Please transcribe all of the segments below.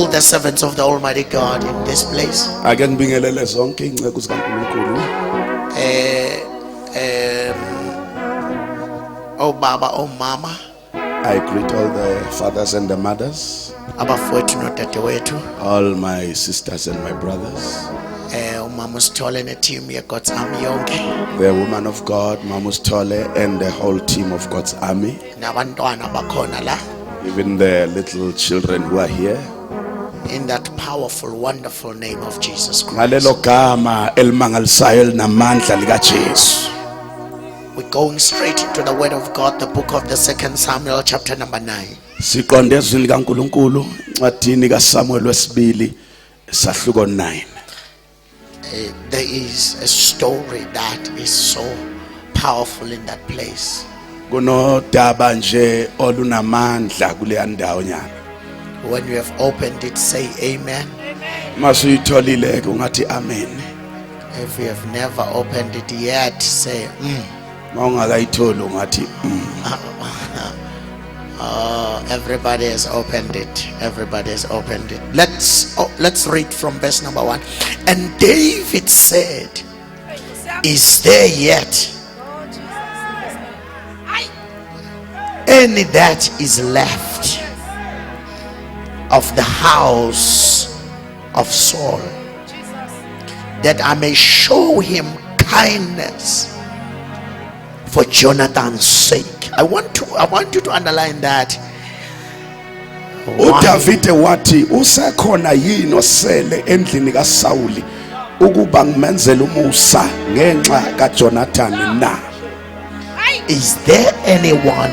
All the servants of the Almighty God in this place. Ake ngibingelele zonke ingcebo zikaNkulunkulu. Oh Baba, oh Mama, I greet all the fathers and the mothers, abafowethu nodadewethu, all my sisters and my brothers, umama Sithole neteam ye God's Army yonke, the woman of God, Mamus Tole, and the whole team of God's Army, nabantwana bakhona la, even the little children who are here. in that powerful, wonderful name of Jesus Christ. Ngalelo gama elimangalisayo elinamandla likaJesu. We're going straight into the Word of God, the book of the 2nd Samuel, chapter number 9. Siqonde ezwini likaNkulunkulu encwadini kaSamuel wesibili sahluko 9. There is a story that is so powerful in that place. Kunodaba nje olunamandla kuleya ndawo nyana. When you have opened it, say amen. Masuyitholile ke ungathi amen. If you have never opened it yet, say Mawungakayitholi ungathi everybody has opened it. Everybody has opened it. Let's read from verse number 1. And David said, is there yet any that is left of the house of Saul, that I may show him kindness for Jonathan's sake? I want you to underline that. uDavide wathi usekhona yini osele endlini kaSawuli ukuba ngimenzele umusa ngenxa kaJonathan na? Is there anyone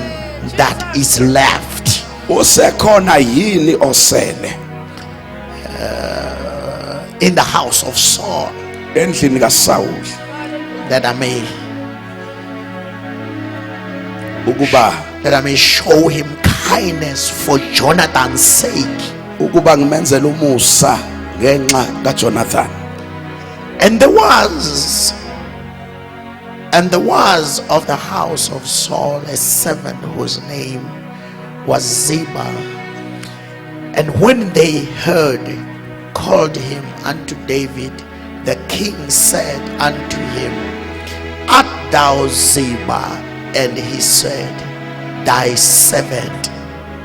that is left Usekhona yini osele in the house of Saul, endlini kaSawuli that I may show him kindness for Jonathan's sake? ukuba ngimenzele umusa ngenxa kaJonathan? And there was of the house of Saul a servant whose name was Ziba. And when they called him unto David, the king said unto him, art thou Ziba? And he said, thy servant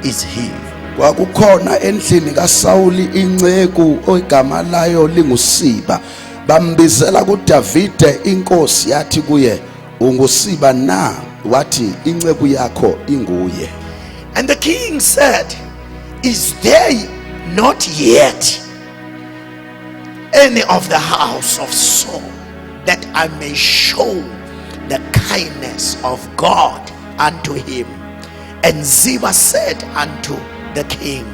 is he. Kwakukhona endlini kaSawuli inceku ogama layo linguSiba. Bambizela kuDavide, inkosi yathi kuye, unguSiba na? Wathi inceku yakho inguye. And the king said, is there not yet any of the house of Saul, that I may show the kindness of God unto him? And Ziba said unto the king,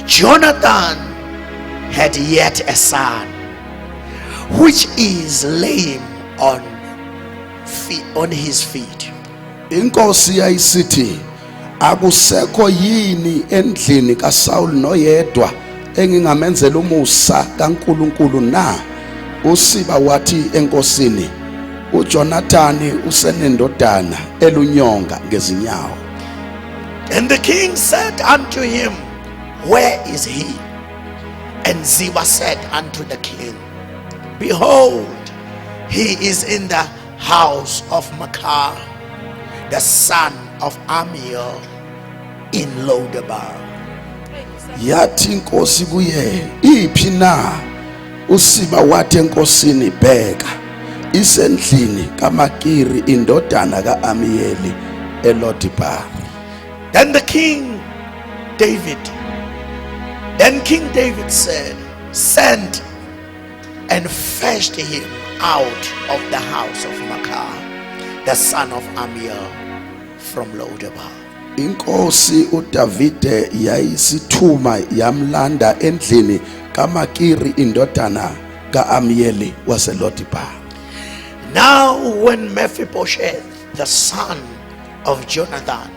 Jonathan had yet a son, which is lame on his feet. Inkosi yayisithi, akusekho yini endlini kaSawuli noyedwa engingamenzela umusa kaNkulunkulu na? uSiba wathi enkosini, uJonathani usenendodana elunyonga ngezinyawo. And the king said unto him, where is he? And Ziba said unto the king, behold, he is in the house of Machir, the son of Amiel, in Lodebar. Yathi inkosi kuye, iphi na? uSiba wathi enkosini, bheka, isendlini kaMakiri indodana kaAmiyeli eLodebar. Then King David said, send and fetched him out of the house of Machir, the son of Amiel, from Lodebar. Inkosi uDavide yayisithuma yamlanda endlini kaMakiri indodana kaAmiyeli waseLodebar. Now when Mephibosheth, the son of Jonathan,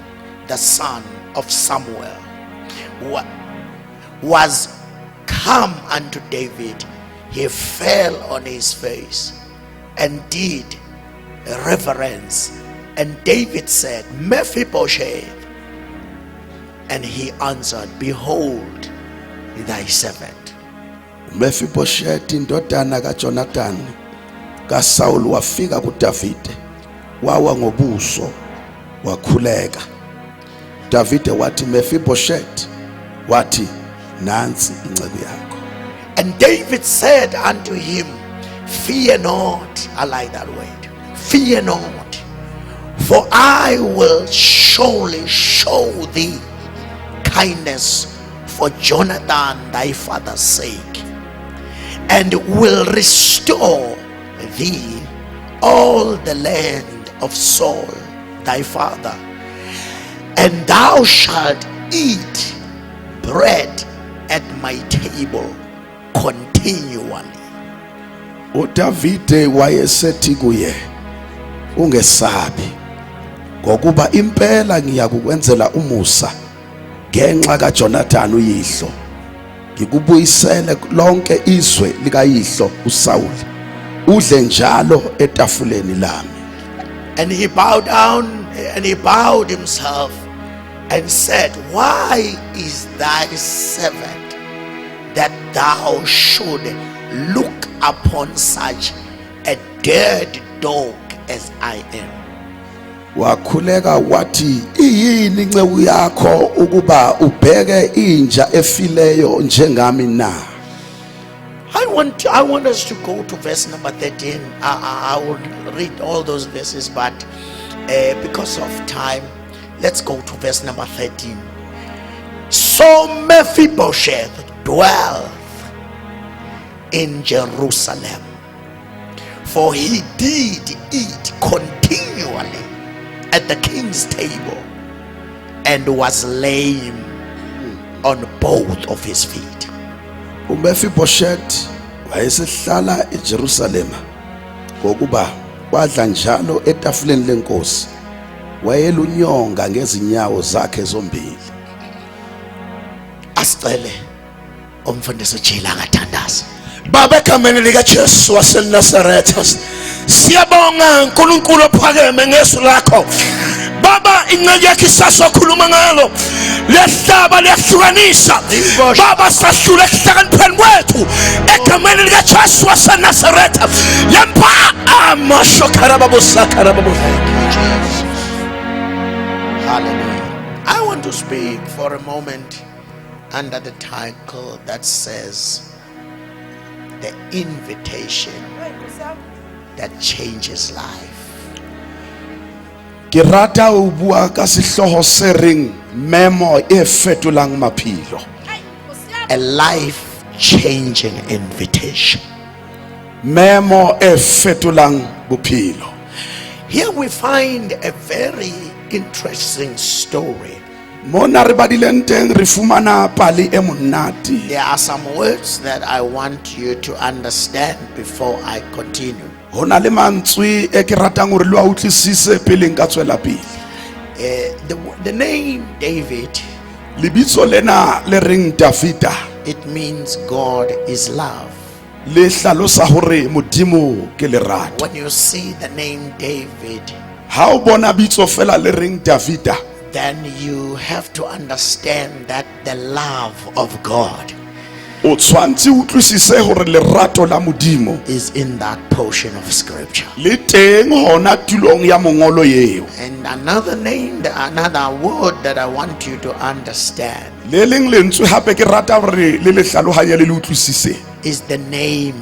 the son of Samuel, was come unto David, he fell on his face and did reverence. And David said, Mephibosheth. And he answered, behold, thy servant. Mephibosheth indodana kaJonathan kaSaul wafika kuDavide wawa ngobuso wakhuleka. Davide wathi Mephibosheth, wathi nansi incebo yakho. And David said unto him, fear not. I like that word. Fear not, for I will surely show thee kindness for Jonathan thy father's sake, and will restore thee all the land of Saul thy father, and thou shalt eat bread at my table continually. uDavide wayesethi kuye, ungesabi, ngokuba impela ngiyakukwenzela umusa ngenxa kaJonathan uyihlo, ngikubuyisele lonke izwe likayihlo uSaul, udle njalo etafuleni lami. And he bowed down, and he bowed himself and said, why is thy servant that thou should look upon such a dead dog as I am? Wakhuleka wathi, iyini inceku yakho ukuba ubheke inja efileyo njengami na? I want us to go to verse number 13. I will read all those verses, but because of time, let's go to verse number 13. So Mephibosheth dwelled in Jerusalem, for he did eat continually at the king's table, and was lame on both of his feet. uMephibosheth wayesehlala eJerusalem, ngokuba wadla njalo etafuleni lenkosi, wayelunyonga ngezinyawo zakhe zombili. Asicele umfundisi uJila angathandaza. Baba, egameni likaJesu waseNazaretha, siyabonga uNkulunkulu ophakeme ngesu lakho. Baba, inceke yakho isasokhuluma ngalo lehlaba liyahlukanisa. Baba, sahlula ekuhlakanipheni kwethu egameni likaJesu waseNazaretha. Yempa amashokarababusakarababo. Hallelujah. I want to speak for a moment under the title that says the invitation that changes life. Ke rata ho bua ka sehloho se reng memo e fetolang maphelo. A life changing invitation. Memo e fetolang bophelo. Here we find a very interesting story. Mona re badileng teng re fumana pale e monate. There are some words that I want you to understand before I continue. Hona le mantswe e ke ratang hore le wa utlwisise pele nka tswela pele. The name David, Lebitso lena le reng Davida, it means God is love. le hlalosa hore modimo ke lerato. When you see the name David, Ha o bona bitso fela le reng Davida, then you have to understand that the love of God o tshwantse o utlwisise hore lerato la modimo is in that portion of scripture. le teng hona tulong ya mongolo eo. And another word that I want you to understand Le leng lentswe hape ke rata hore le hlalohanye le utlwisise, is the name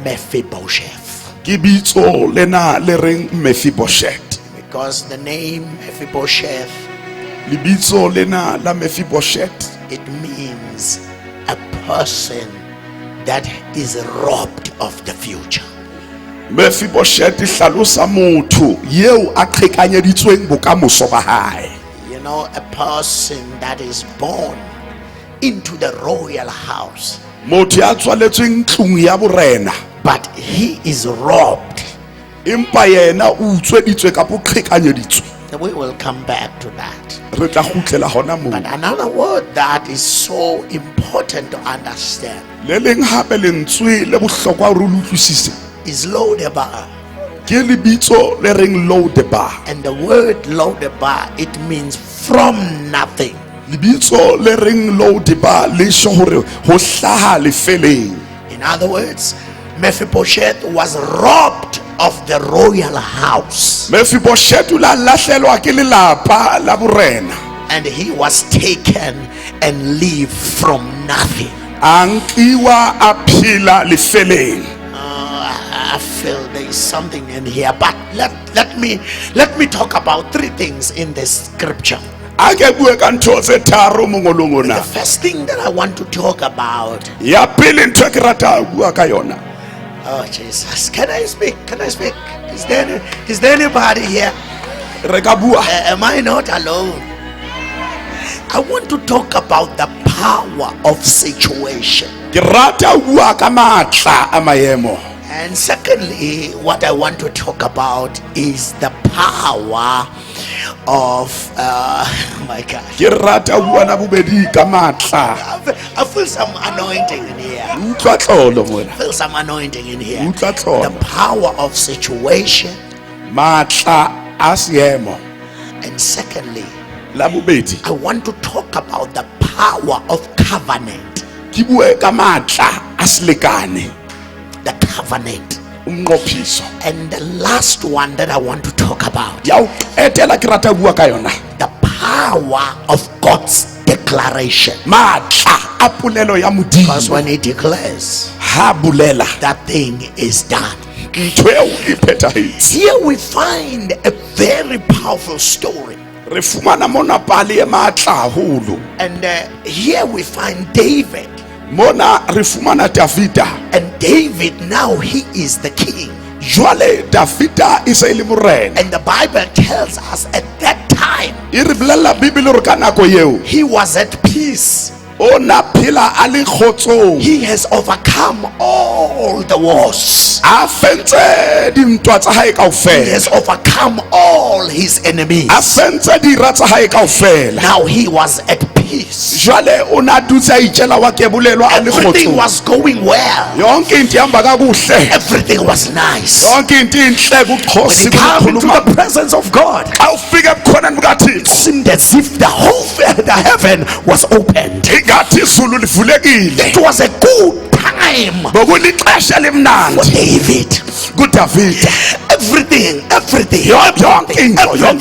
Mephibosheth. ke bitso lena le reng Mephibosheth. Because the name Mephibosheth, Lebitso lena la Mephibosheth it means a person that is robbed of the future. Mephibosheth hlalosa motho yeo a qhekanyeditsweng bokamoso ba hae. You know, a person that is born into the royal house, Motho ya tswaletsweng tlung ya borena, but he is robbed. empa yena o utsweditswe ka boqhekanyeditswe. We will come back to that. Re tla khutlela hona moo. But another word that is so important to understand Le leng hape lentswe le bohlokwa hore o le utlwisise is Lodebar. ke lebitso le reng Lodebar. And the word Lodebar, it means from nothing. Libitso le reng Lo-debar le sho hore ho hlaha lefeleng. In other words, Mephibosheth was robbed of the royal house, Mephibosheth la lahlelwa ke lelapa la borena. and he was taken and live from nothing. Ankiwa a phela lefeleng. I feel there is something in here, but let me talk about three things in this scripture. Ake bue ka ntho tse tharo mongolong The ona. first thing that I want to talk about, Ya pele ntho e ke rata ho bua ka yona. oh Jesus, can I speak? Is there anybody here? Re ka bua. Am I not alone? I want to talk about the power of situation. Ke rata ho bua ka matla a maemo. And secondly, what I want to talk about is the power of oh my God. Ke rata ho bua na bobedi ka matla. I feel some anointing in here. Utlwa tlolo mona. I feel some anointing in here. Utlwa The tlolo. power of situation, Matla a seemo. and secondly, La bobedi. I want to talk about the power of covenant. Ke bue ka matla a selekane. The covenant. Umnqophiso. And the last one that I want to talk about, Ya o etela ke rata ho bua ka yona. the power of God's declaration. Matla a polelo ya Because modimo. when he declares, Ha bulela. that thing is done. Ntho eo e phethahetse. Here we find a very powerful story. Re fumana mona pale e matla haholo. And here we find David. Mona re fumana Davida. And David, now he is the king. Jwale Davida e se le morena. And the Bible tells us at that time, E re bolella Bibele hore ka nako eo he was at peace. o na phela a le kgotsong. He has overcome all the wars. A fentse dintwa tsa hae He kaofela. has overcome all his enemies. A fentse dira tsa hae kaofela. Now he was at peace. Jwale o na dutse a itjela wa kebulelwa a le Everything kgotsong. was going well. Yonke into ihamba kakuhle. Everything was nice. Yonke into inhle When kuXhosa he came into kukhuluma. the presence of God, Xa ufika ebukhoneni bukaThixo seemed as if the heaven was opened. ingathi izulu livulekile. It was a good time Bokulixesha for limnandi David. kuDavida. Everything, Yonke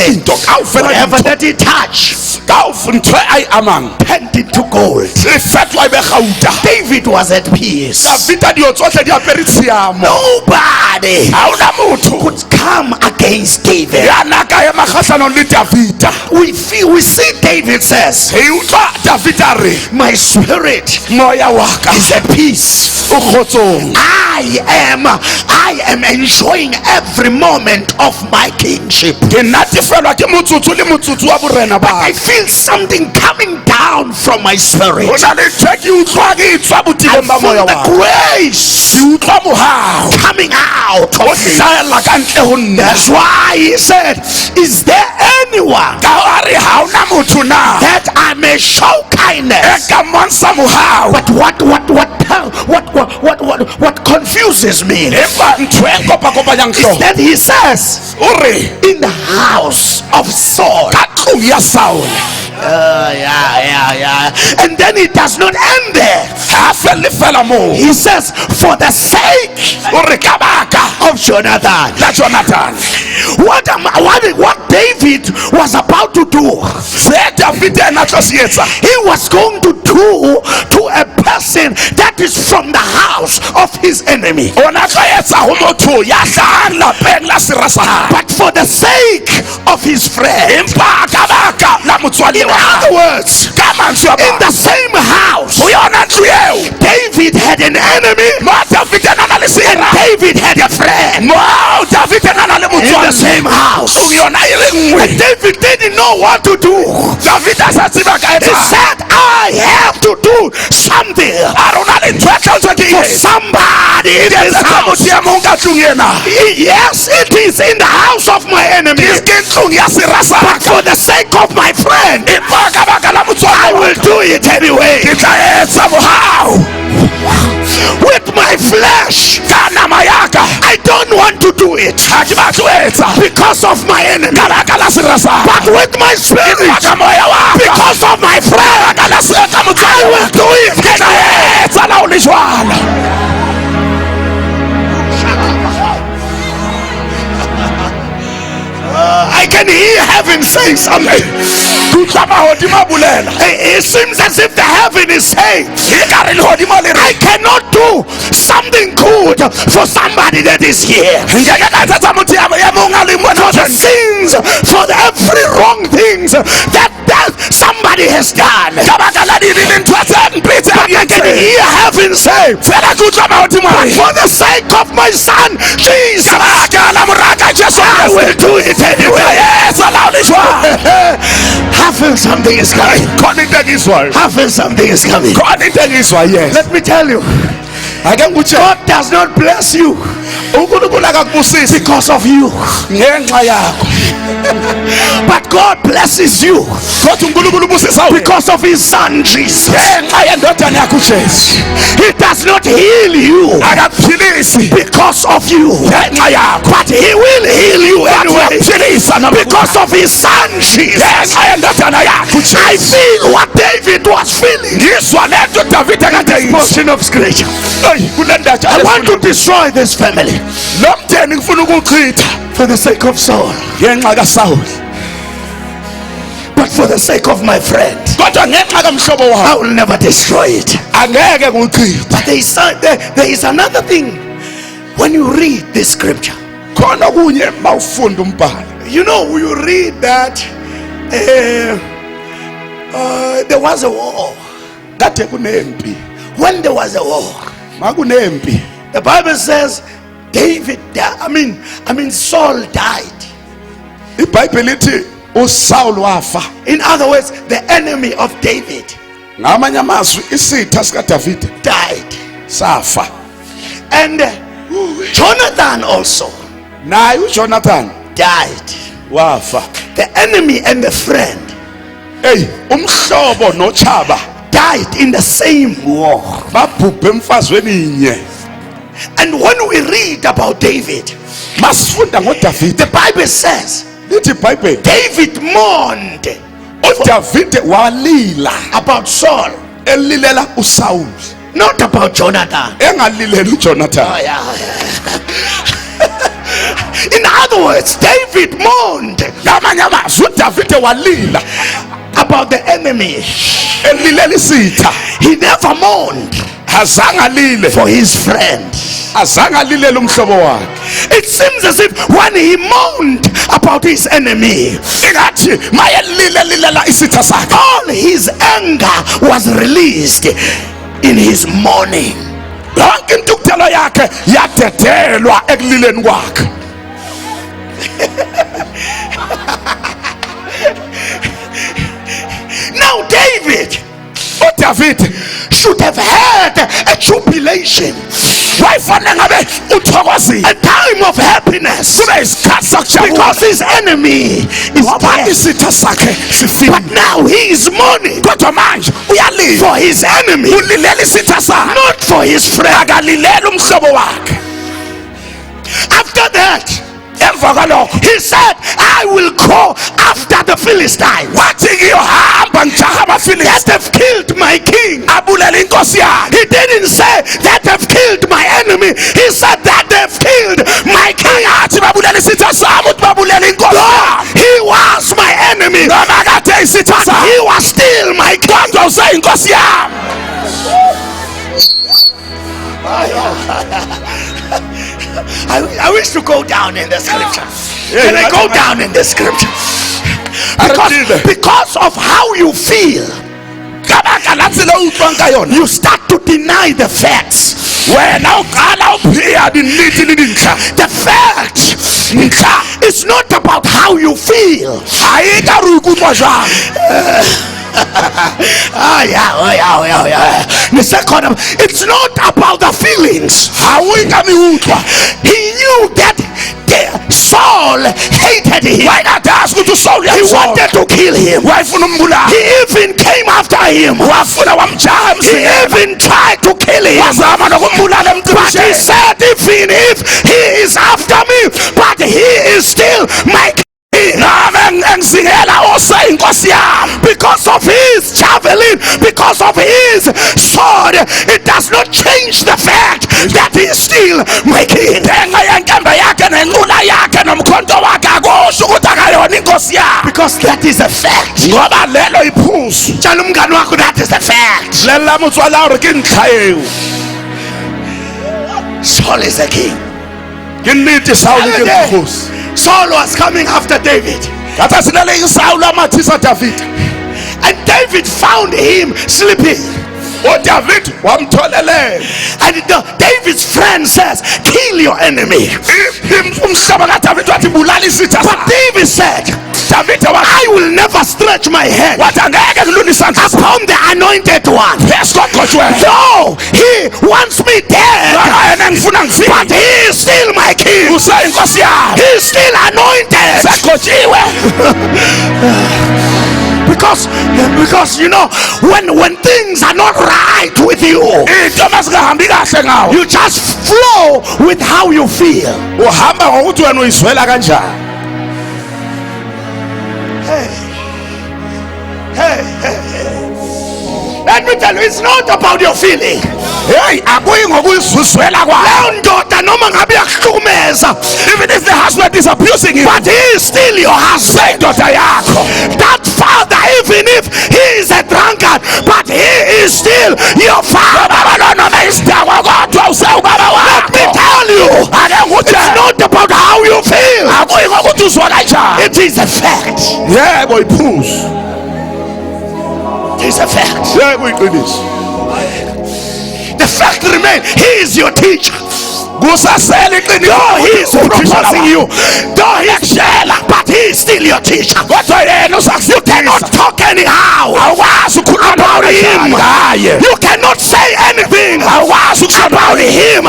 into kawuvela whatever into that he touched ntho ayi amang turned into gold. e fetwa e be gauta. David was at peace. Davida dio tsohle di apere tshiamo. Nobody Ha ona motho could come against David. ya naka ya makgahlano le Davida. We see David says, He utlwa Davida re my spirit moya wa ka is at peace. o kgotsong. I am enjoying every moment of my kingship. Ke natefelwa ke motsotso le motsotso wa borena ba. I feel something coming down from my spirit. Ho na le ntho ke utlwa ke etswa I botebong ba feel moya the wa. grace Ke utlwa mohao coming out o of me. hlahella ka ntle ho nna. That's why he said, is there anyone Ka re ha ona motho na that I may show e kindness? ka mmontsha mohao. But what confuses me Empa ntho e kopakopanyang is hlooho that he says, o re in the house of Saul. ka tlong ya Saul. Yeah. And then it does not end there. Ha felle fela moo. He says, for the sake O re ka baka of Jonathan. la Jonathan. What David was about to do, Se Davida ena tlo se etsa. he was going to do to a person that is from the house of his enemy. Ona tlo etsa ho motho ya hlahang lapeng la sera sa hae. But for the sake of his friend. Empa ka baka la motswalle In wa other hae. words, Ka mantswe a in mang. the same house, Ho yona ntlo eo David had an enemy. mo Davida na le sera. David had a friend Mo Davida na le in the motswalle. same house. Tlong yona e le nngwe. David didn't know what to do. Davida sa tseba ka He etsa. said, I have to do something A rona le ntho e tshwantswe ke for eng? somebody in this Etsa house. motho ya mong ka tlong ena. Yes, it is in the house of my enemy. Ke tlong ya sera sa But ka. for the sake of my friend, Empa ka baka la I motswalle wa will ka. do it anyway. Ke tla etsa mohao With my flesh, ka nama ya ka. I don't want to to do it because of my enemy, but with my spirit, because of my friend, I will do it. I can hear heaven saying something. It seems as if the heaven is saying, I cannot do something good for somebody that is here. For the sins, for every wrong things that somebody has done. But I can hear heaven say, for the sake of my son Jesus, I will do it anyway. I feel something is coming. I feel something is coming. Let me tell you, God does not bless you because of you, but God blesses you because of his son Jesus. He does not heal you because of you, but he will heal you anyway because of his son Jesus. I feel what David was feeling. This portion of scripture. I want to destroy this family for the sake of Saul, but for the sake of my friend, I will never destroy it. But there is another thing. When you read this scripture, you know, you read that there was a war. When there was a war, the Bible says David died. I mean Saul died. In other words, the enemy of David died. And Jonathan also died. The enemy and the friend died in the same war. And when we read about David, the Bible says David mourned about Saul, not about Jonathan. Oh, yeah. In other words, David mourned about the enemy. He never mourned for his friend. It seems as if when he mourned about his enemy, all his anger was released in his mourning. Now David should have had a jubilation, a time of happiness, because his enemy is dead. But now he is mourning for his enemy, not for his friend. After that, he said, I will go after the Philistines that have killed my king. He didn't say that have killed my enemy. He said that they've killed my king. He was my enemy, but he was still my king. I wish to go down in the scripture. Can I go down in the scripture? Because of how you feel, you start to deny the facts. The fact is not about how you feel. It's not about the feelings. He knew that Saul hated him. He wanted to kill him. He even came after him. He even tried to kill him. But he said, even if he is after me, still my king. Because of his javelin, because of his sword, it does not change the fact that he is still my king. Because that is a fact. That is a fact. Saul is a king. Saul was coming after David, and David found him sleeping. And David's friend says, kill your enemy. But David said, I will never stretch my hand upon the anointed one. Though he wants me dead, but he is still my king. He is still anointed. Because you know, when things are not right with you, you just flow with how you feel. Hey. Let me tell you, it's not about your feeling. Even if the husband is abusing you, but he is still your husband. That father, even if he is a drunkard, but he is still your father. Let me tell you, it's not about how you feel. It is a fact. It is a fact. The fact remains, he is your teacher. Though he is proposing you, though he is but he is still your teacher. You cannot talk anyhow about him. You cannot say anything about him.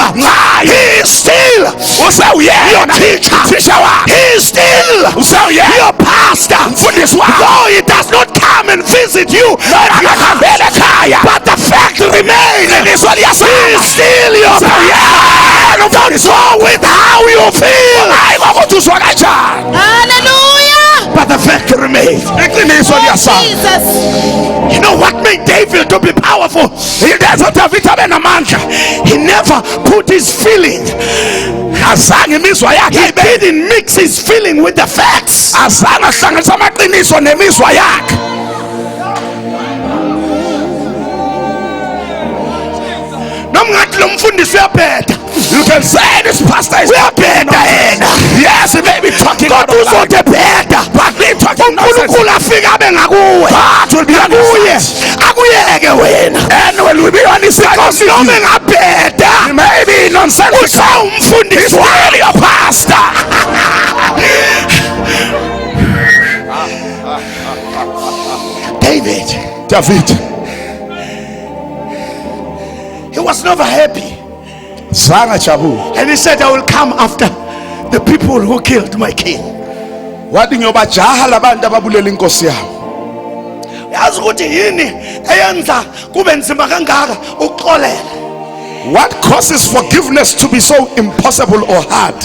He is still your teacher. He is still your pastor. Though he does not come and visit you, but the fact remains, he is still your pastor. Don't go with how you feel. Hallelujah. But the fact remains. Jesus. You know what made David to be powerful? He never put his feeling. He didn't mix his feeling with the facts. You can say this pastor is better. Yes, he may be talking about the better, but we talking nonsense. God will be honest. And will be honest because you better. Maybe nonsense. He's really a pastor. David. He was never happy. And he said, I will come after the people who killed my king. What causes forgiveness to be so impossible or hard?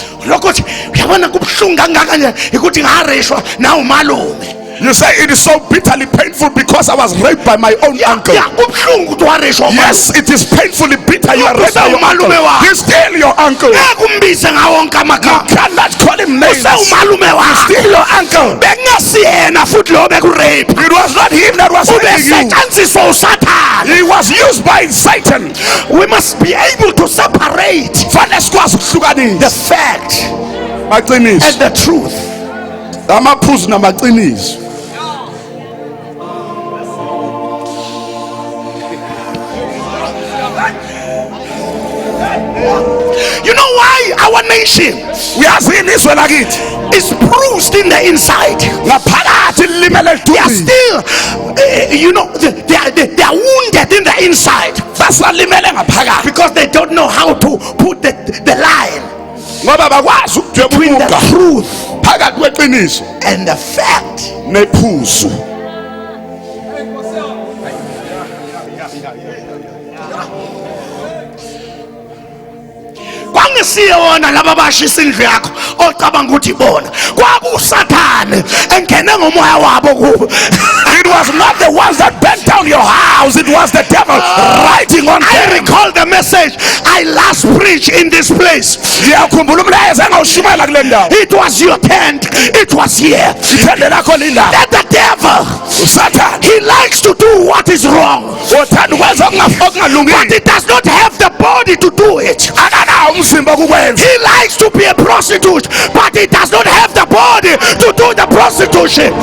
You say it is so bitterly painful because I was raped by my own uncle. Yes, it is painfully bitter. You are raped by your uncle. He's still your uncle. You cannot call him names. He's still your uncle. It was not him that was raping you. He was used by Satan. We must be able to separate the fact and the truth. You know why our nation is bruised in the inside? They are still, they are wounded in the inside because they don't know how to put the line between the truth and the fact. ake siye wona laba bashisa indlu yakho ocabanga ukuthi bona kwakusathane engene ngomoya wabo kubo. It was not the ones that burnt down your house, it was the devil writing on I them. recall the message I last preached in this place. It was your tent, it was here. That the devil, Satan, he likes to do what is wrong, but he does not have the body to do it. He likes to be a prostitute, but he does not have the body to do the prostitution. In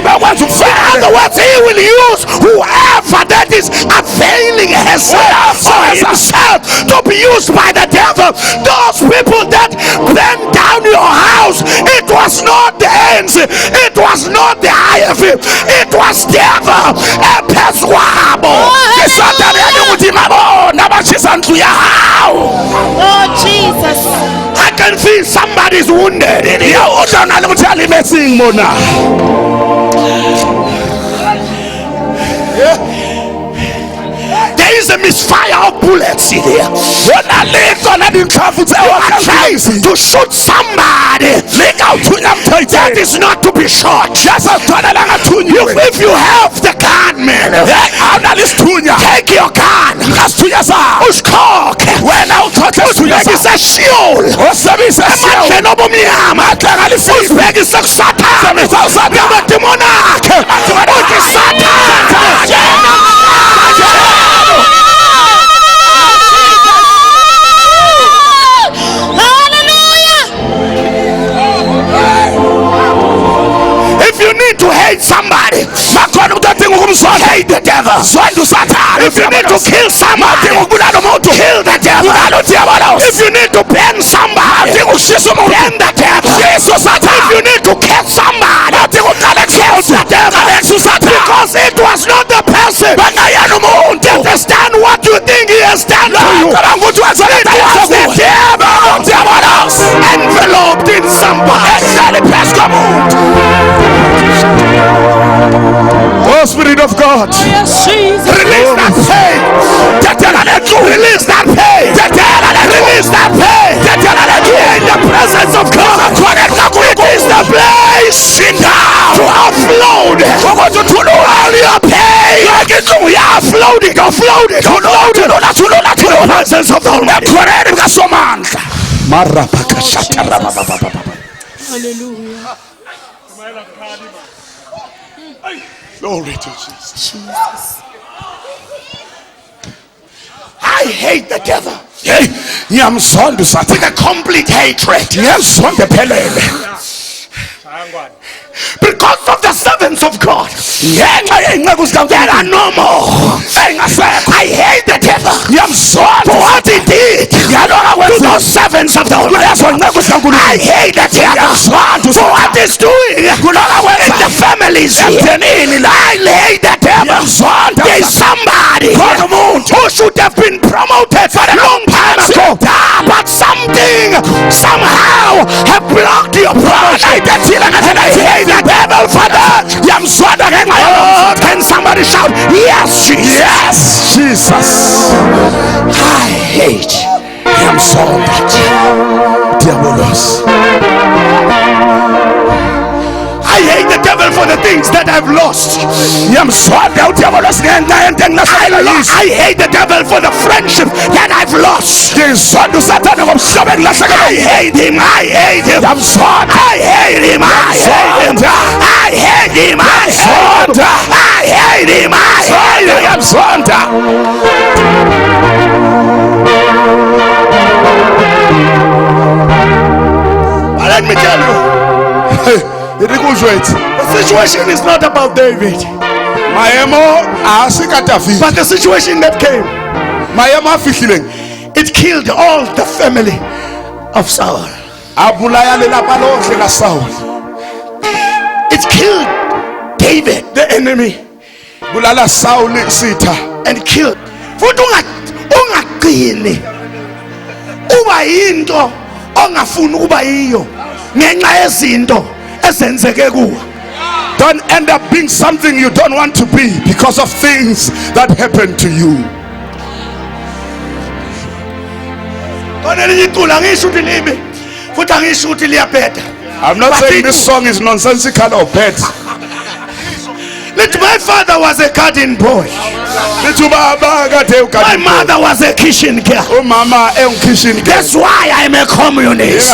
other words, he will use whoever that is availing herself for himself to be used by the devil. Those people that burned down your house, it was not the ANC, it was not the IFE, it was devil. Oh, Jesus. I can feel somebody's wounded in here. There is a misfire of bullets in here. Trying to shoot somebody that is not to be shot. If you have the gun, man, take your gun. Uskok. Usibekisa shield. Emandleni obumnyama. Usibekisa kuSathane. Amademoni akhe. Uthi Sathane. If you need to hate somebody, hate the devil. If you need to kill somebody, kill the devil. If you need to ban somebody, ban the devil. If you need to catch somebody, catch the devil. Because it was not the person. Understand what you think he has done to you. It was the devil enveloped in somebody. Oh, Spirit of God, Release that pain. Release that pain. Release that pain. In the presence of God, it is the place to offload all your pain. Offload it. To the presence of the Almighty. Hallelujah. glory to Jesus. I hate the devil With with a complete hatred. Because of the servants of God that are no more. I hate the devil for what he did to those servants of the Lord. I hate the devil for what he's doing in the families here. I hate the devil. There's somebody who should have been promoted for a long time ago, but something somehow have blocked your promotion. I hate the devil for that. Oh, can somebody shout, yes, Jesus? Yes, Jesus. I hate him so much. I hate the devil for the things that I've lost. I hate the devil for the friendship that I've lost. I hate him. I hate him. I hate him. I hate him. I hate him. I hate him. I hate him. Let me tell you. The situation is not about David, but the situation that came, it killed all the family of Saul. It killed David, the enemy, and killed. Ungaqini uba yinto ongafuni ukuba yiyo ngenxa yezinto ezenzeke kuwe. Don't end up being something you don't want to be because of things that happen to you. I'm not saying this song is nonsensical or bad. My father was a garden boy. My mother was a kitchen girl. That's why I'm a communist.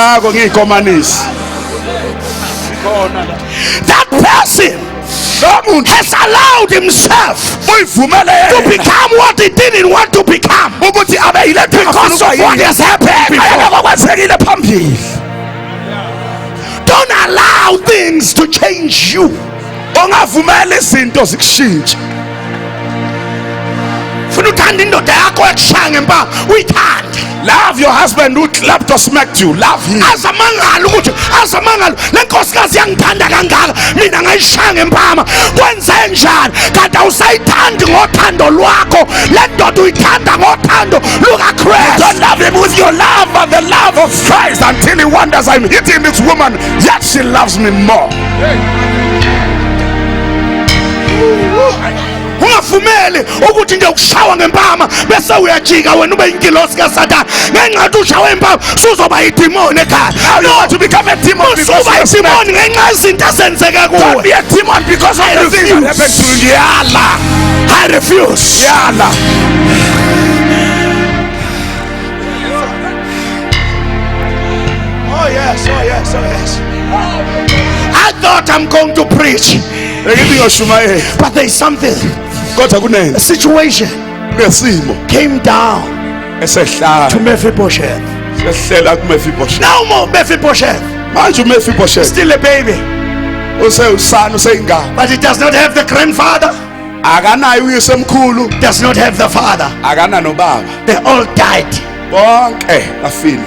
That person has allowed himself to become what he didn't want to become because of what has happened before. Don't allow things to change you. We can't. Love your husband who clapped or smacked you. Love him. Don't love him with your love, but the love of Christ, until he wonders, I'm hitting this woman, yet she loves me more. Ungavumeli ukuthi nje ukushawa ngempama bese uyajika wena ube ingilosi kaSathane ngenxa ukuthi ushawe impama suzoba idemon ekhaya. You want to become a demon because usuba idemon ngenxa izinto ezenzeke kuwe. Don't be a demon because of the things that happened to you. Yala. I refuse. Yala. Oh yes, oh yes, oh yes. I thought I'm going to preach, but there's something. A situation came down to Mephibosheth. No more Mephibosheth. Still a baby. But he does not have the grandfather. Does not have the father. They all died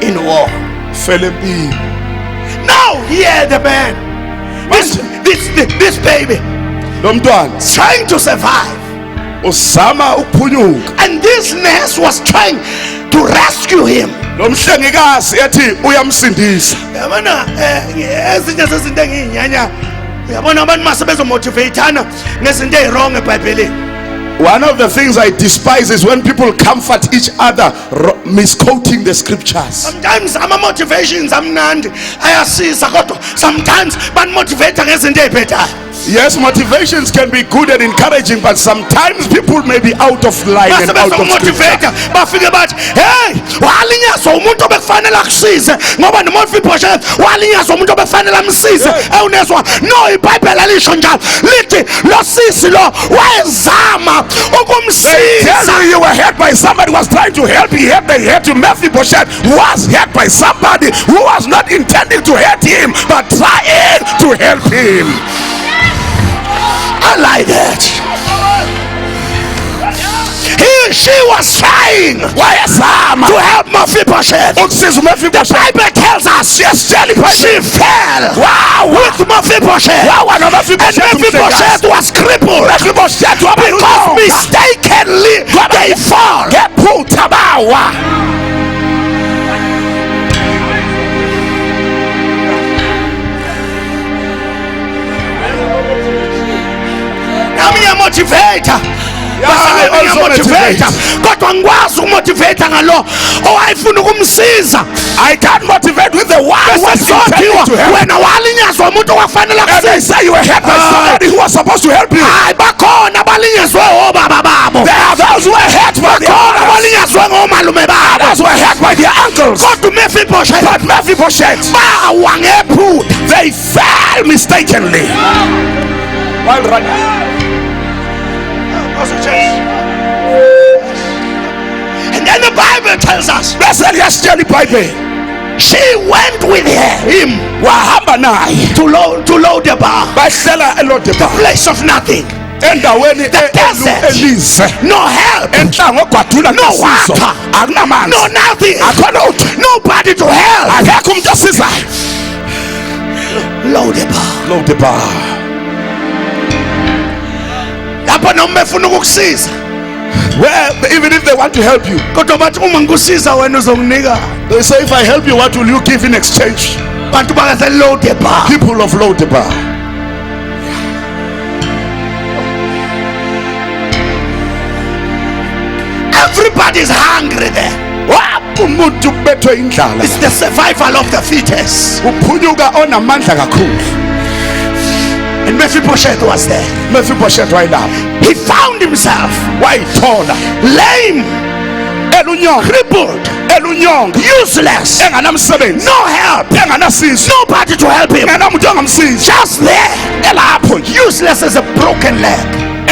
in war. Now here the man, this baby, trying to survive. And this nurse was trying to rescue him. One of the things I despise is when people comfort each other misquoting the scriptures. Sometimes I'm a motivations, I'm not. I see sometimes but motivating isn't better. Yes, motivations can be good and encouraging, but sometimes people may be out of line and out of scripture. But think about, hey, walinyazwa umuntu obekufanele akusize ngoba noMephibosheth walinyazwa umuntu obekufanele amsize ewunezwa no iBhayibheli alisho njalo lithi lo sisi lo wayezama ukumsiza. You were hurt by somebody who was trying to help you. They hurt you. Mephibosheth was hurt by somebody who was not intending to hurt him but trying to help him. I like that. She was trying to help Mephibosheth. The Bible tells us she fell with Mephibosheth. And Mephibosheth was crippled because mistakenly they fall. Motivator. Kodwa ngikwazi ukumotivate ngalo owayefuna ukumsiza. I can't motivate with the one who was intended to help. Wena walinyazwa umuntu owafanele And they say you were helped by somebody who was supposed to help you. Hayi bakhona abalinyazwe obaba babo. There are those who were hurt by their fathers. Abalinyazwe ngomalume babo. Those who were hurt by their uncles. Kodwa Mephibosheth bawa ngephutha. They fell mistakenly while running. And then the Bible tells us she went with him to Lodebar, the place of nothing, the desert, no help, no water, no nothing, nobody to help. Lodebar. Well, even if they want to help you, they say, if I help you, what will you give in exchange? People of Lodebar. Everybody's hungry there. uphethwe indlala It's the survival of the fittest. uphunyuka onamandla kakhulu. And Mephibosheth was there. Mephibosheth wayelapha He found himself wayithola lame, elunyonga crippled, elunyonga useless, enganamsebenzi no help, enganasizo nobody to help him. engenamuntu ongamsiza Just there, elapho useless as a broken leg.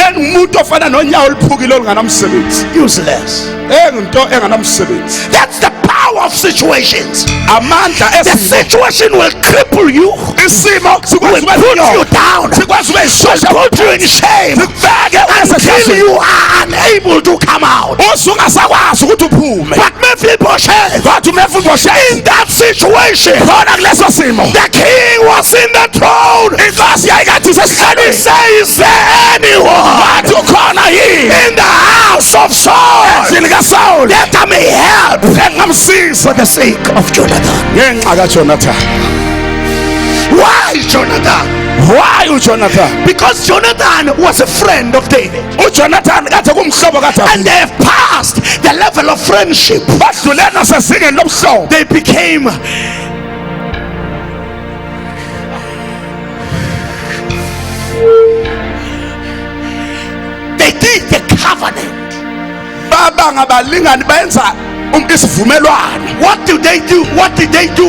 engumuntu ofana nonyawo oluphukile olunganamsebenzi Useless. engento enganamsebenzi. That's the power of situations. Amandla The esimo situation will cripple you, isimo sikwazi will put you down, sikwazi will put you in shame until you are unable to come out. usungasakwazi ukuthi uphume. But Mephibosheth, Bathi uMephibosheth in that situation, khona kuleso simo the king was in the throne. inkosi yayikade And he isesihlalweni. says, is there anyone Bathi ukhona yini in the house of Saul endlini kaSawuli that I may help engamsiza for the sake of Jonathan? ngenxa kaJonathan. Why Jonathan? Why uJonathan? Because Jonathan was a friend of David, uJonathan kade kumhlobo and kaDavida. they have passed the level of friendship. Badlule nasezingeni lomhlobo. They became they did the covenant. Baba ngabalingani benza isivumelwano. What did they do? What did they do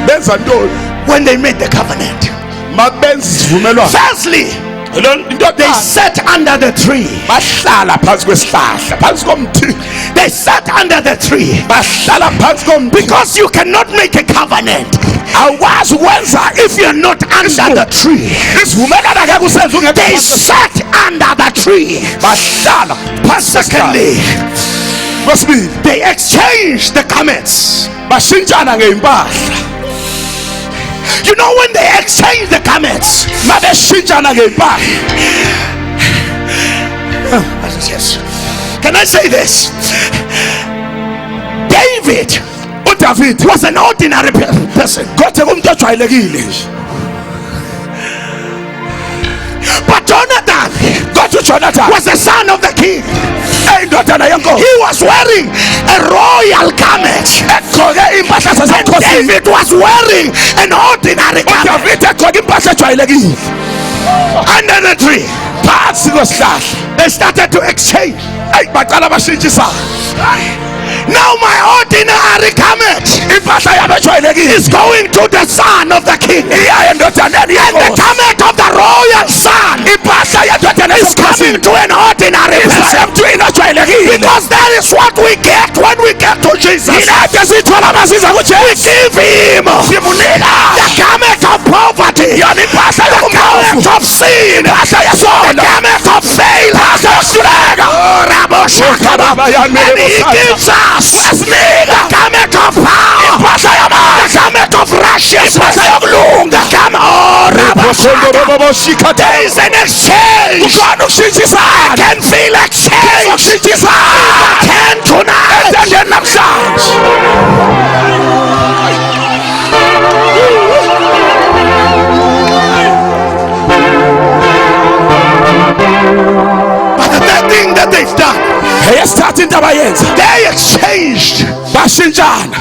Benza ntoni? when they made the covenant? Mabenza isivumelwano. Firstly, Into they sat under the tree. bahlala phansi kwesihlahla, phansi komthi. They sat under the tree. Bahlala phansi komthi. Because you cannot make a covenant Awukwazi ukwenza if you're not under the tree. isivumelwano ngeke usenze ungekho They phansi. sat under the tree. Bahlala phansi kwesihlahla. Secondly, Kwesibili they exchanged the garments. bashintshana ngeimpahla. You know, when they exchanged the garments, Mabeshintshana ngeimpahla. yes. Can I say this? David uDavid was an ordinary person, kodwa kumuntu ojwayelekile nje. but Jonathan Kodwa uJonathan was the son of the king. eyindodana yenkosi. He was wearing a royal garment, Egqoke impahla and zasenkosini. David was wearing an ordinary garment. uDavid egqoke impahla ejwayelekile. Under the tree, Phansi kwesihlahla. they started to exchange. Eyi baqala bashintshisana. Now my ordinary garment Impahla yabo ejwayelekile is going to the son of the king, iya endodaneni and the yenkosi. garment of the royal son Impahla yendodana is coming yasenkosini to an ordinary person. isemthwini ojwayelekile. Because that is what we get when we get to Jesus. Yilapho sithola masiza We kuJesu. give him Simunika the garment of poverty, yona impahla the garment yokumpofu. of sin, Impahla the yesono. garment of failure. Impahla yokuhluleka. Oh, Rabo Shakaba. And he gives us the garment of power, Impahla yamandla. the garment of righteousness, Impahla yokulunga. the garment. Oh, Rabo Shakaba. There is an exchange. kukhona ukushintshisana. I can feel exchange. Ukushintshisana. Can tonight. Entendeni namhlanje. But the third thing that they've done, Eyesithatha into abayenza. they exchanged Bashintshana.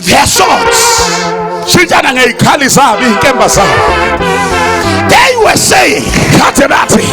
their swords. Shintshana ngey'khali zabo, iy'nkemba zabo. They were saying, Kade bathi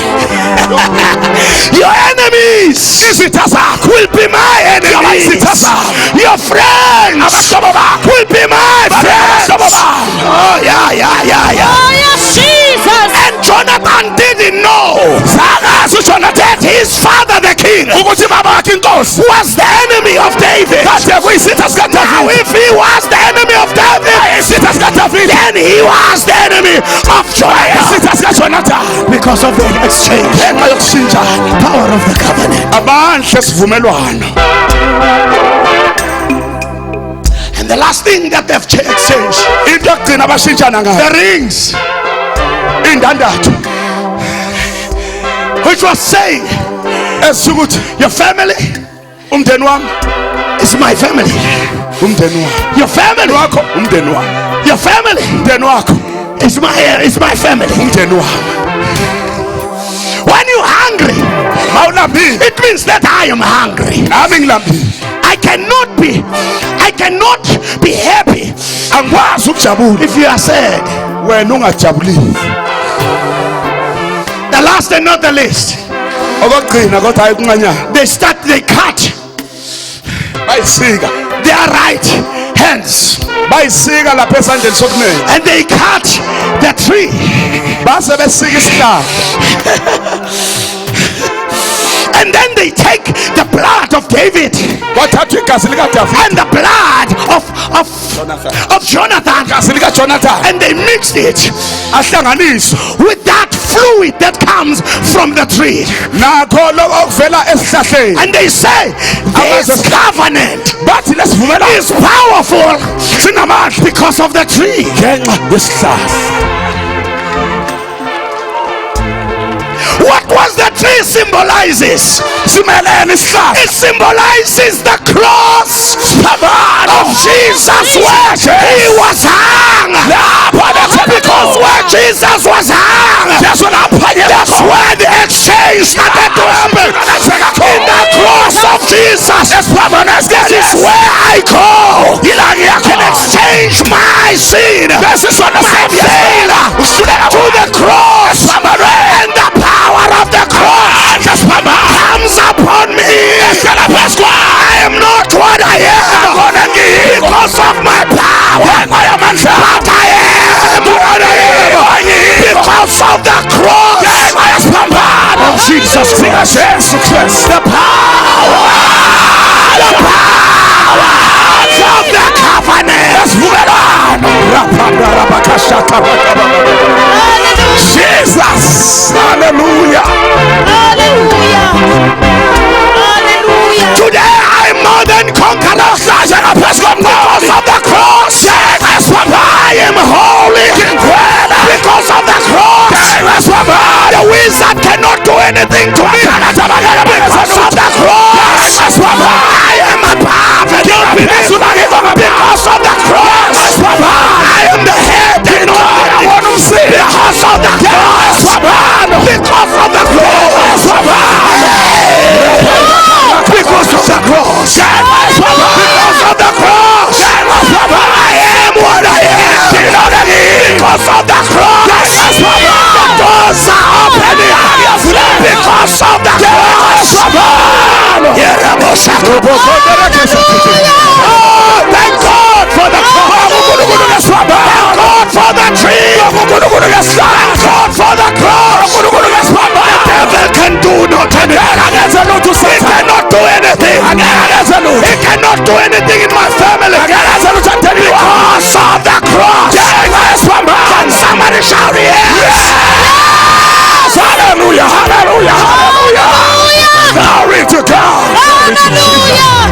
your enemies izitha zakho will be my enemies. izitha zabo. Your friends Abahlobo bakho will be my friends. abahlobo bakho. Oh, yeah. Oh, yes, Jesus. And Jonathan didn't know Zakazi uJonathan that his father, the king, ukuthi baba wakhe inkosi was the enemy of David. kade kuyisitha Now, sikaDavida. if he was the enemy of David, Isitha sikaDavida. then he was the enemy of Joab. Isitha sikaJonathan. Because of the exchange, Ngenxa yokushintshana. power of the covenant. Amandla esivumelwano. And the last thing that they've exchanged, Into yokugcina abashintshana ngayo. the rings, Indandatho. which was saying, Esikuthi your family umndeni wami is my family. umndeni wami. Your family, Wakho umndeni wami. your family Umndeni wakho is my family. umndeni wami. When you're hungry, Mawulambile It means that I am hungry. I cannot be happy if you are sad. The last and not the least, they cut their right hands and they cut the tree. And then they take the blood of David and the blood of Jonathan, and they mixed it with that fluid that comes from the tree. And they say this covenant is powerful because of the tree. What was the tree symbolizes? It symbolizes the cross of Jesus where he was hung. Because where Jesus was hung, that's where the exchange started to happen. In the cross of Jesus, that is where I go. I can exchange my sin, my failure, to the cross, and the power of the cross comes upon me. I am not what I am because of my power, but I am what I am because of the cross of Jesus Christ. The power of the covenant. Jesus, hallelujah. Today I'm more than conqueror because of the cross. I am holy because of the cross. The wizard cannot do anything to me because of the cross. I am above and not beneath because of the cross. I am the head and not the one who sees because of the cross. Because of the cross. Because of the cross. Because of the cross. I am what I am. Because of the cross. The doors are opening because of the cross. Oh, thank God for the cross. Thank God for the tree. Thank God for the cross. The devil can do nothing. He cannot do anything. He cannot do anything in my family because of the cross. Can somebody shout yes? Hallelujah, hallelujah, hallelujah. Glory to God. Hallelujah.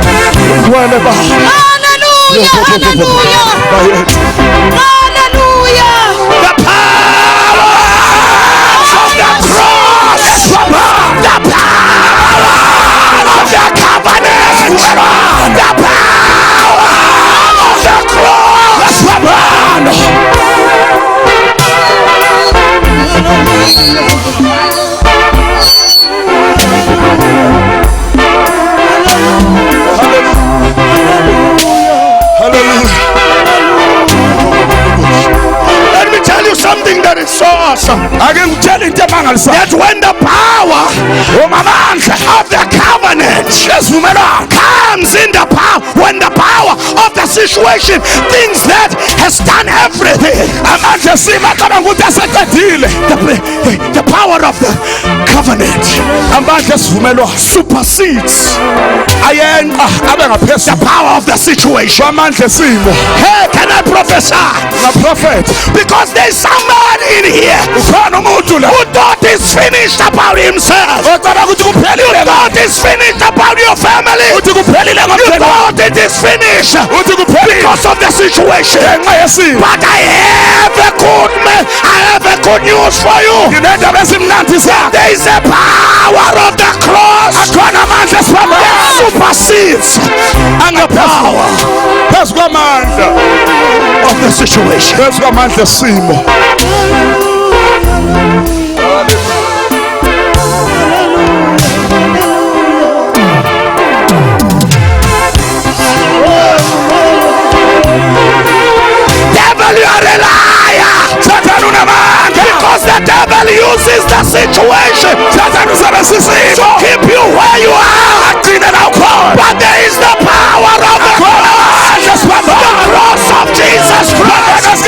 Hallelujah. The power of the cross. The power of the covenant. The power of the cross. Let me tell you something that is so awesome. That when the power of the covenant comes in the power, when the power of the situation thinks that has done everything, the power of the covenant supersedes the power of the situation. Hey, can I prophesy? Because there's somebody in here who thought it's finished about himself. You thought it's finished about your family. You thought it is finished because of the situation. But I have a good news for you. There is a power of the cross that supersedes the power of the situation. situation to keep you where you are. But there is the power of the cross. The cross of Jesus Christ.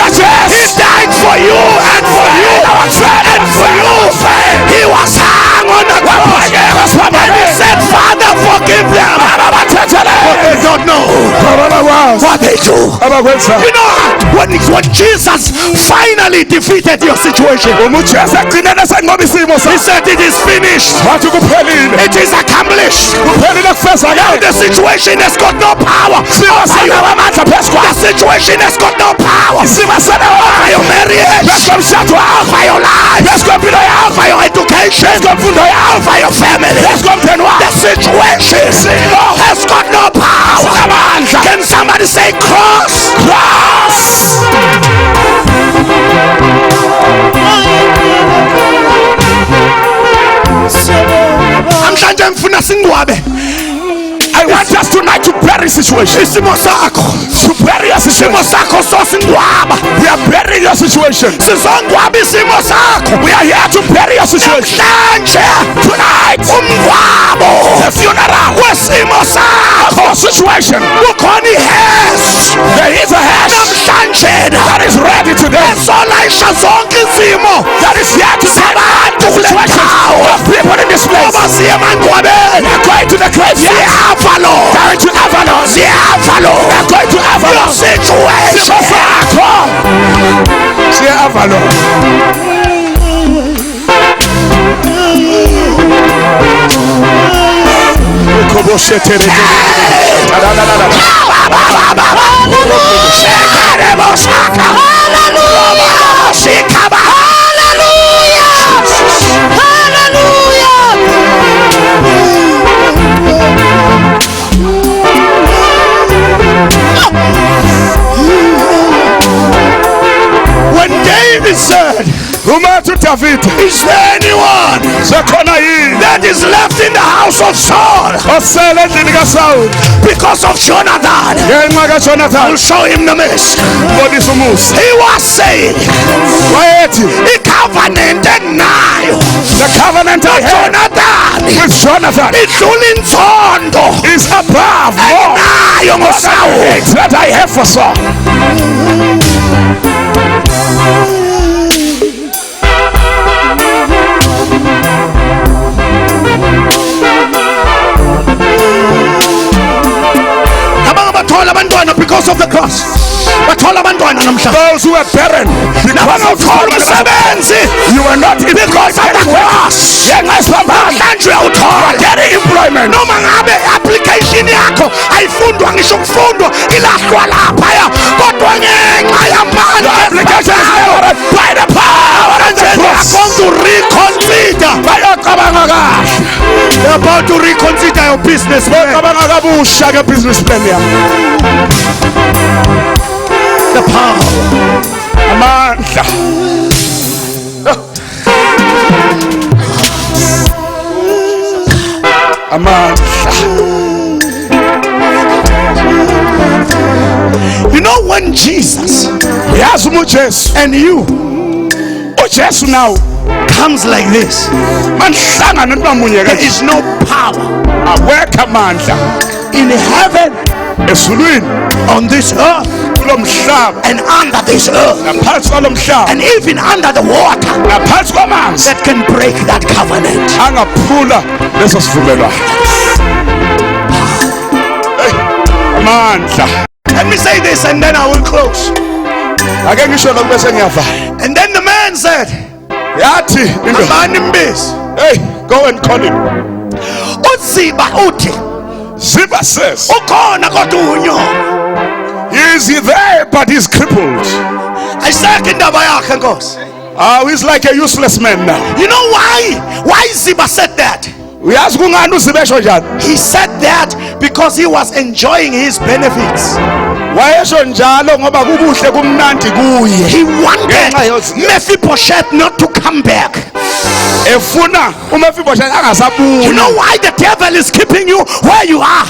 He died for you and for you and for you. He was hung on the cross and he said, Father, forgive them, for they don't know what they do. You know, when Jesus finally defeated your situation, he said it is finished. It is accomplished. Now the situation has got no power. The situation has got no power over your marriage, over your life, over your education, over your family. The situation has got no power. Can somebody say cross? Cross. I want us tonight to bury situation. To bury your situation. We are burying your situation. We are here to bury your situation. Tonight, the funeral your situation. There is a hash that is ready today. That is here to save the situation of people in this place. We are going to the grave. Going to Avalon. We are going to Avalon. Situation. See Avalon. When David said, is there anyone that is left in the house of Saul? Because of Jonathan, I'll show him the mist. He was saying, he covenanted now. The covenant of Jonathan with Jonathan is above all that I have for Saul. Because of the cross. Those who are barren because of the cross. You are not in because of the cross. Getting employment. No application yako haifundwa ngisho kufundwa ilahlwa lapha ya kodwa ngenxa yamandla application is never by the power of the cross. They're about to reconsider your business plan. The power. Amandla. You know when Jesus and you now comes like this, there is no power in heaven, on this earth, and under this earth, and even under the water, that can break that covenant. Let me say this and then I will close. And then the man said, hey, go and call him. Ziba says, he is there but he's crippled. He's like a useless man now. You know why Ziba said that? He said that because he was enjoying his benefits. He wanted Mephibosheth not to come back. You know why the devil devil is keeping you where you are.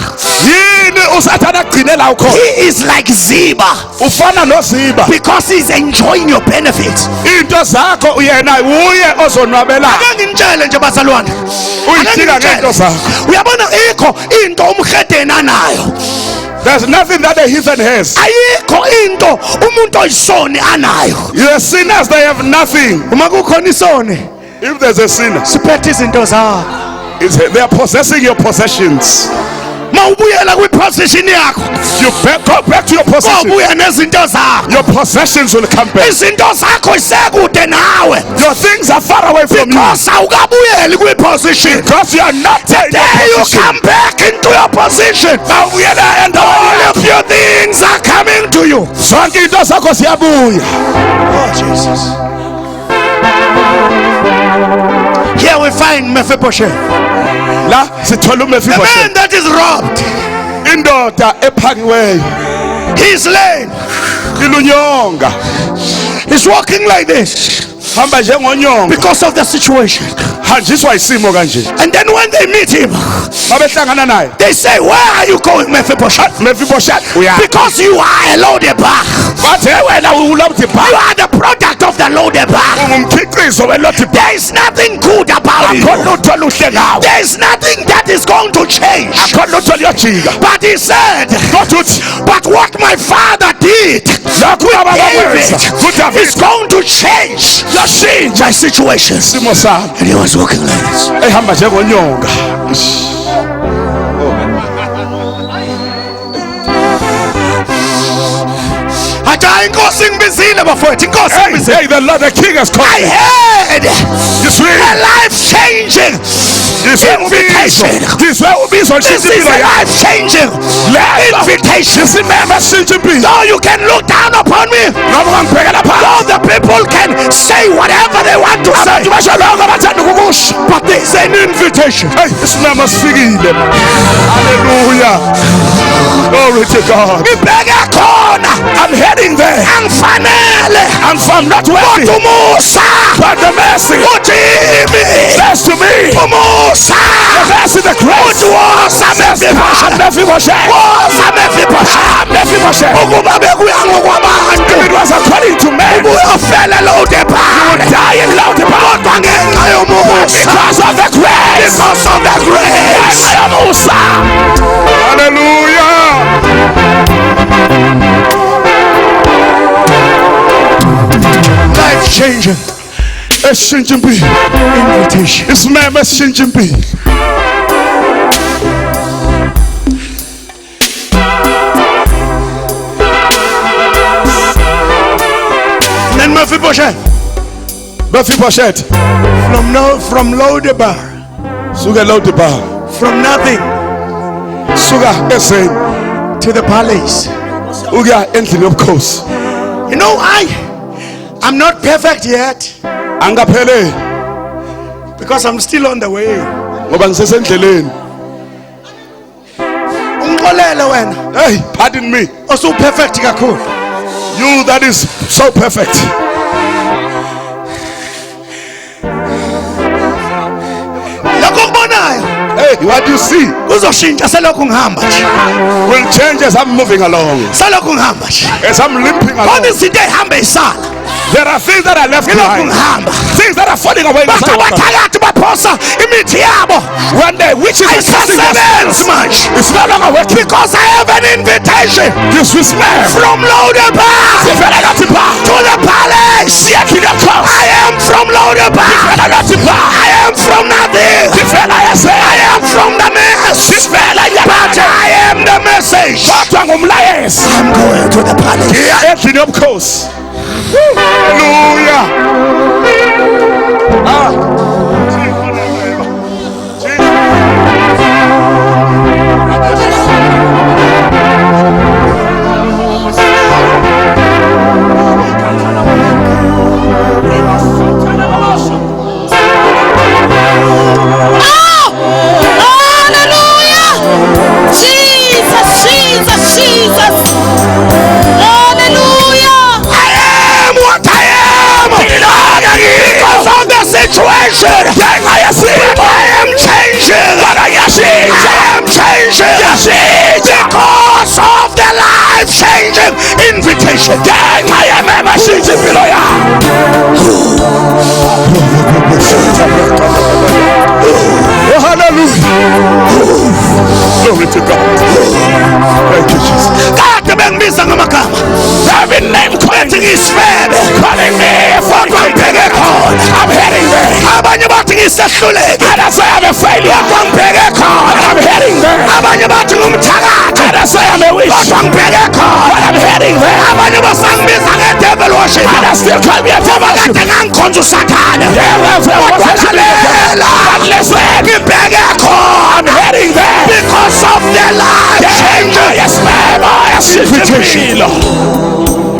yini usathana agcine la ukhona? He is like Ziba Ufana noZiba. because he's enjoying your benefits. Into zakho uyena uye ozonwabela. Ake ngimtshele nje bazalwane, Uyithika ngento zakho. uyabona ikho into umhedeni anayo, There's nothing that the heathen has. ayikho into umuntu oyisoni anayo. The sinners, they have nothing. Uma kukhona isoni If there's a sinner, siphethe izinto zakho. they are possessing your possessions. Mawubuyela kwiposition yakho, You go back to your possessions. mawubuya nezinto zakho. Your possessions will come back. Izinto zakho isekude nawe Your things are far away from you because awukabuyeli kwiposition. because you are not in There your you position. come back into your position. And All of your things are coming to you. zonke into zakho ziyabuya. Oh Jesus. Here we find Mephibosheth, La sithola the uMephibosheth, man that is robbed. indoda ephakiweyo, He's lame. ilunyonga, He's walking like this hamba njengonyonga, because of the situation. hanjiswa isimo kanje. And then when they meet him, Babehlangana naye, they say, "Where are you going, Mephibosheth?" Mephibosheth uya. Because you are a Lodebar. Bathe wena You uLodebar, are the product of the Lodebar. ungumkhiqizo weLodebar. There is nothing good about you. Akho lutho oluhle ngawe, There is nothing that is going to change. akho lutho luyajika. But he said, Kodwa uthi but what my father did, lokhu abakwenza David, kuDavid is going to change yashintsha my situation. isimo sami. And he was walking like this. Ehamba njengonyonga. Athi inkosi ngibizile bafowethu, inkosi Hey, ngibizile. hey, the Lord, the King has come. I heard Yizwe, a life-changing yizwe ubizo, invitation. yizwe ubizo This lishintsha is impilo a yakho. life-changing invitation. Isimeme sishintsha impilo. No, you can look down upon me. Ngoba ungangibhekela No, phansi. the people can say whatever they want to say. Abantu basho lokho abathanda ukukusho. But there is an invitation. Hey, isimeme sifikile. Hallelujah. Glory to God. Ngibheke khona, I'm heading there. angifanele. And from not worthy, Kodwa umusa but the mercy uthini? says to me, Umusa mercy, the grace. woza Mephibosheth. Mephibosheth. Woza Mephibosheth. Mephibosheth. Ukuba bekuya ngokwabantu, It was according to men. uyofela Lodebar. Die in Lodebar. Kodwa ngenxa yomusa, Because of the grace. because of the grace. Hallelujah. Life changing Eshintsha impilo. invitation. Isimeme eshintsha impilo. Then Mephibosheth Mephibosheth. from Lodebar, Suka Lodebar. from nothing Suka eseni. to the palace. Uya endlini yobukhosi. You know, I'm not perfect yet Angaphelele because I'm still on the way. ngoba ngisesendleleni. Ungixolele wena Hey, pardon me. osu perfect kakhulu. You that is so perfect. Lokho okubonayo Hey, what you see kuzoshintsha selokhu ngihamba nje. will change as I'm moving along. Selokhu ngihamba nje. As I'm limping Khona along. izinto ey'hamba ey'sala. There are things that are left Ngilokhu behind. ngihamba. Things that are falling away. Bathi abathakathi baphosa imithi yabo. One day, which is Ayisasebenzi manje. it's no longer working. Because I have an invitation This is man from Lodebar to the palace. I am from Lodebar. I am from nothing. I am from the mess. But I am the message. I'm going to the palace. endlini yobukhosi. Hallelujah. Hallelujah. Jesus, Jesus, Jesus. Hallelujah. I am what I am because of the situation. I am changing. life-changing invitation. Oh, hallelujah. Glory to God. Thank you, Jesus. Every name calling his friend, calling me for my Pentecost. I'm heading there. And I say I'm a failure. I'm heading there. And I say I'm a witch. But I'm heading there. And I still call me a devil worship. I'm heading there Because of the life changes. Yes, ma'am.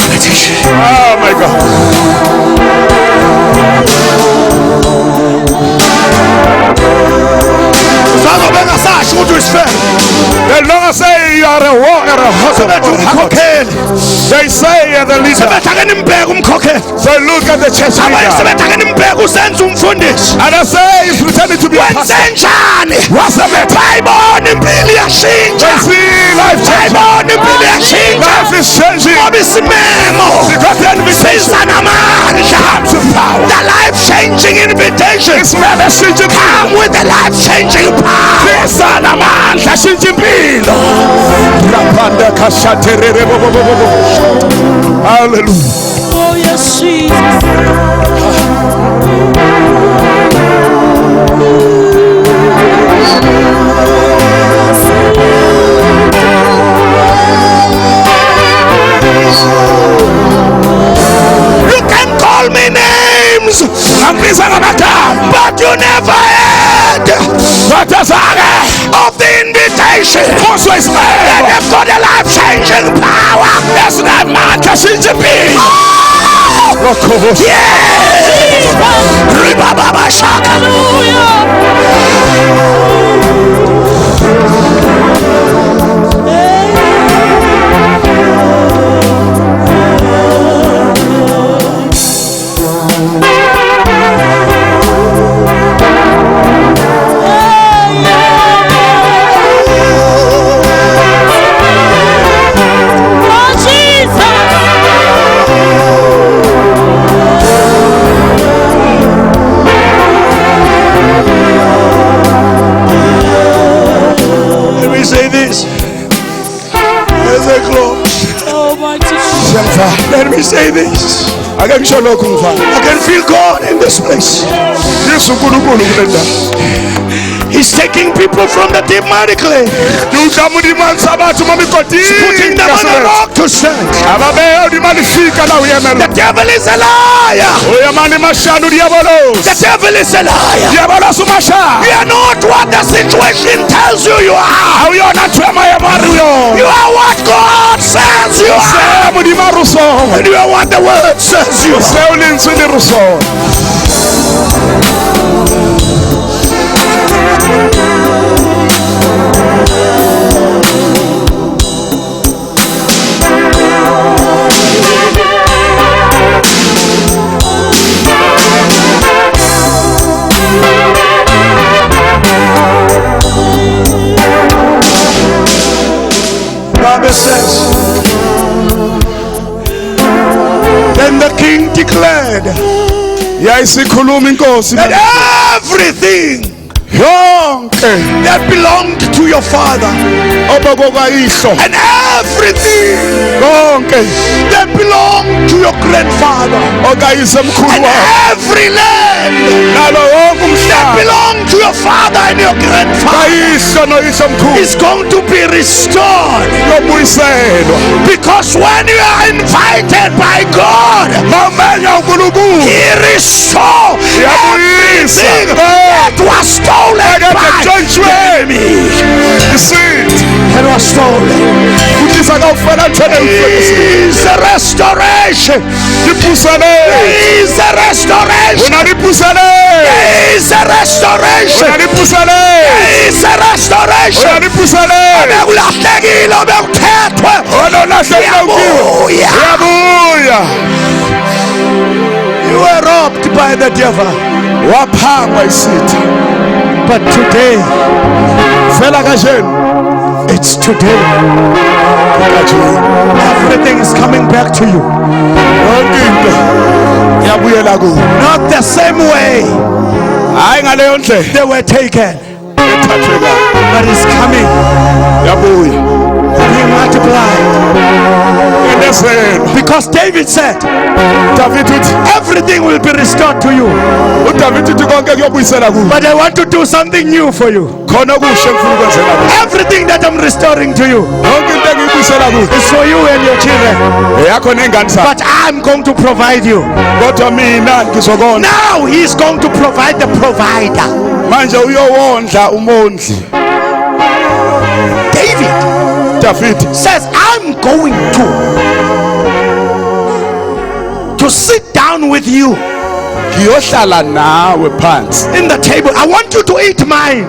Invitation. Oh my God. The Lord say you are a walker, a husband. They say the leader. So look at the church leader. And I say he's pretending to be a pastor. What's the matter? They see life changing. Life is changing. Because the invitation comes to power. The life-changing invitation It's never changing. come with the life-changing power. Hallelujah. Oh, yes, Jesus. You can call me names, but you never heard of the invitation. That have got a life-changing power. That's not man changing being. Let me say this as I close. Almighty. Let me say this. I can feel God in this place. He's taking people from the demonic lane, putting them on a rock to stand. The devil is a liar. The devil is a liar. You are not what the situation tells you you are. You are what God says you are. And you are what the word says you are. Bible says, then the king declared that everything that belonged to your father and everything that belonged to your grandfather and every land that belonged to your father and your grandfather is going to be restored. Because when you are invited by God, He restores everything that was stolen by the enemy. That was stolen. Is a restoration. Is a restoration. Is a restoration. Is a restoration. You were robbed by the devil. But today, it's today. Everything is coming back to you. yonke into iyabuyela kuwe. Not the same way Hayi ngaleyo ndlela they were taken, ethathekayo. but it's coming, Yabuya. being multiplied. Endezelwa. Because David said, David uthi everything will be restored to you, uDavid uthi konke kuyobuyisela kuwe. but I want to do something new for you. Khona kuhle ngifuna ukwenzela kuwe. Everything that I'm restoring to you Yonke into engiyibuyisela kuwe is for you and your children, eyakho nengane zakho. but I'm going to provide you. Kodwa mina ngizokona. Now he's going to provide the provider. Manje uyowondla umondli. David Says, I'm going to sit down with you ngiyohlala nawe phansi. in the table. I want you to eat mine.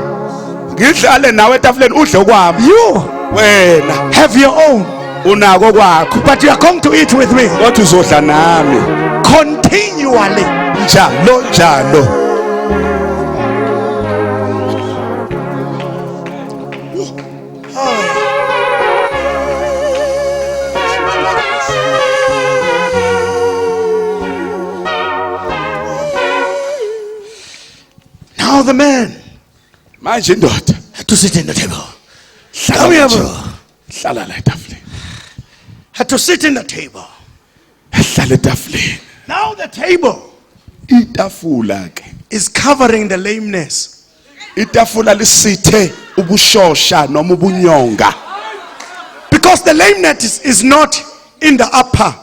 Ngihlale nawe etafuleni udle kwami. You Wena have your own, unako kwakho. but you are going to eat with me Kodwa uzodla nami. continually. Njalo njalo. Now the man Manje indoda had to sit in the table. hlala Come here, nje. bro. Hlala la etafuleni. Had to sit in the table. Hlala etafuleni. Now the table Itafula ke. is covering the lameness. Itafula lisithe ubushosha noma ubunyonga. Because the lameness is not in the upper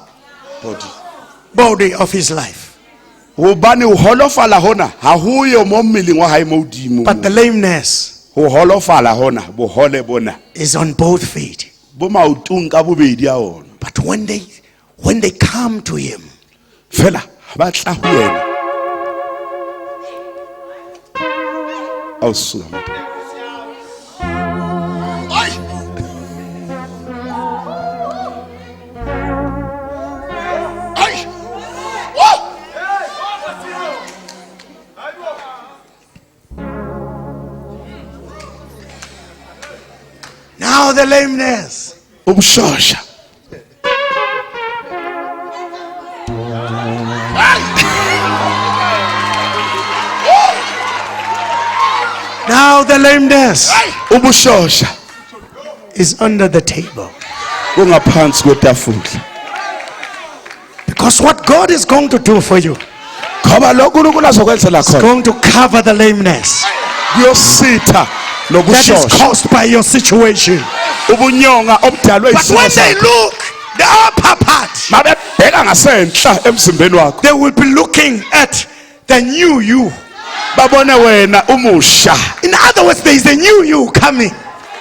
body of his life, Ubani uholofala hona ha huyo mo mmileng wa hae mo udimo. but the lameness Ho holofala hona bohole bona. is on both feet. Bo maotong ka bobedi a ona. But when they come to him, Fela ba tla ho wena. Awusuka. now the lameness Ubushosha. now the lameness Ubushosha is under the table. ungaphansi kwetafula. Because what God is going to do for you Ngoba lokhu uNkulunkulu azokwenzela is khona. going to cover the lameness Kuyositha that is lobushosha. caused by your situation. Ubunyonga obudalwe But when they look the upper part, mabebheka ngasenhla emzimbeni wakho they will be looking at the new you. babone wena umusha. In other words, there is a new you coming.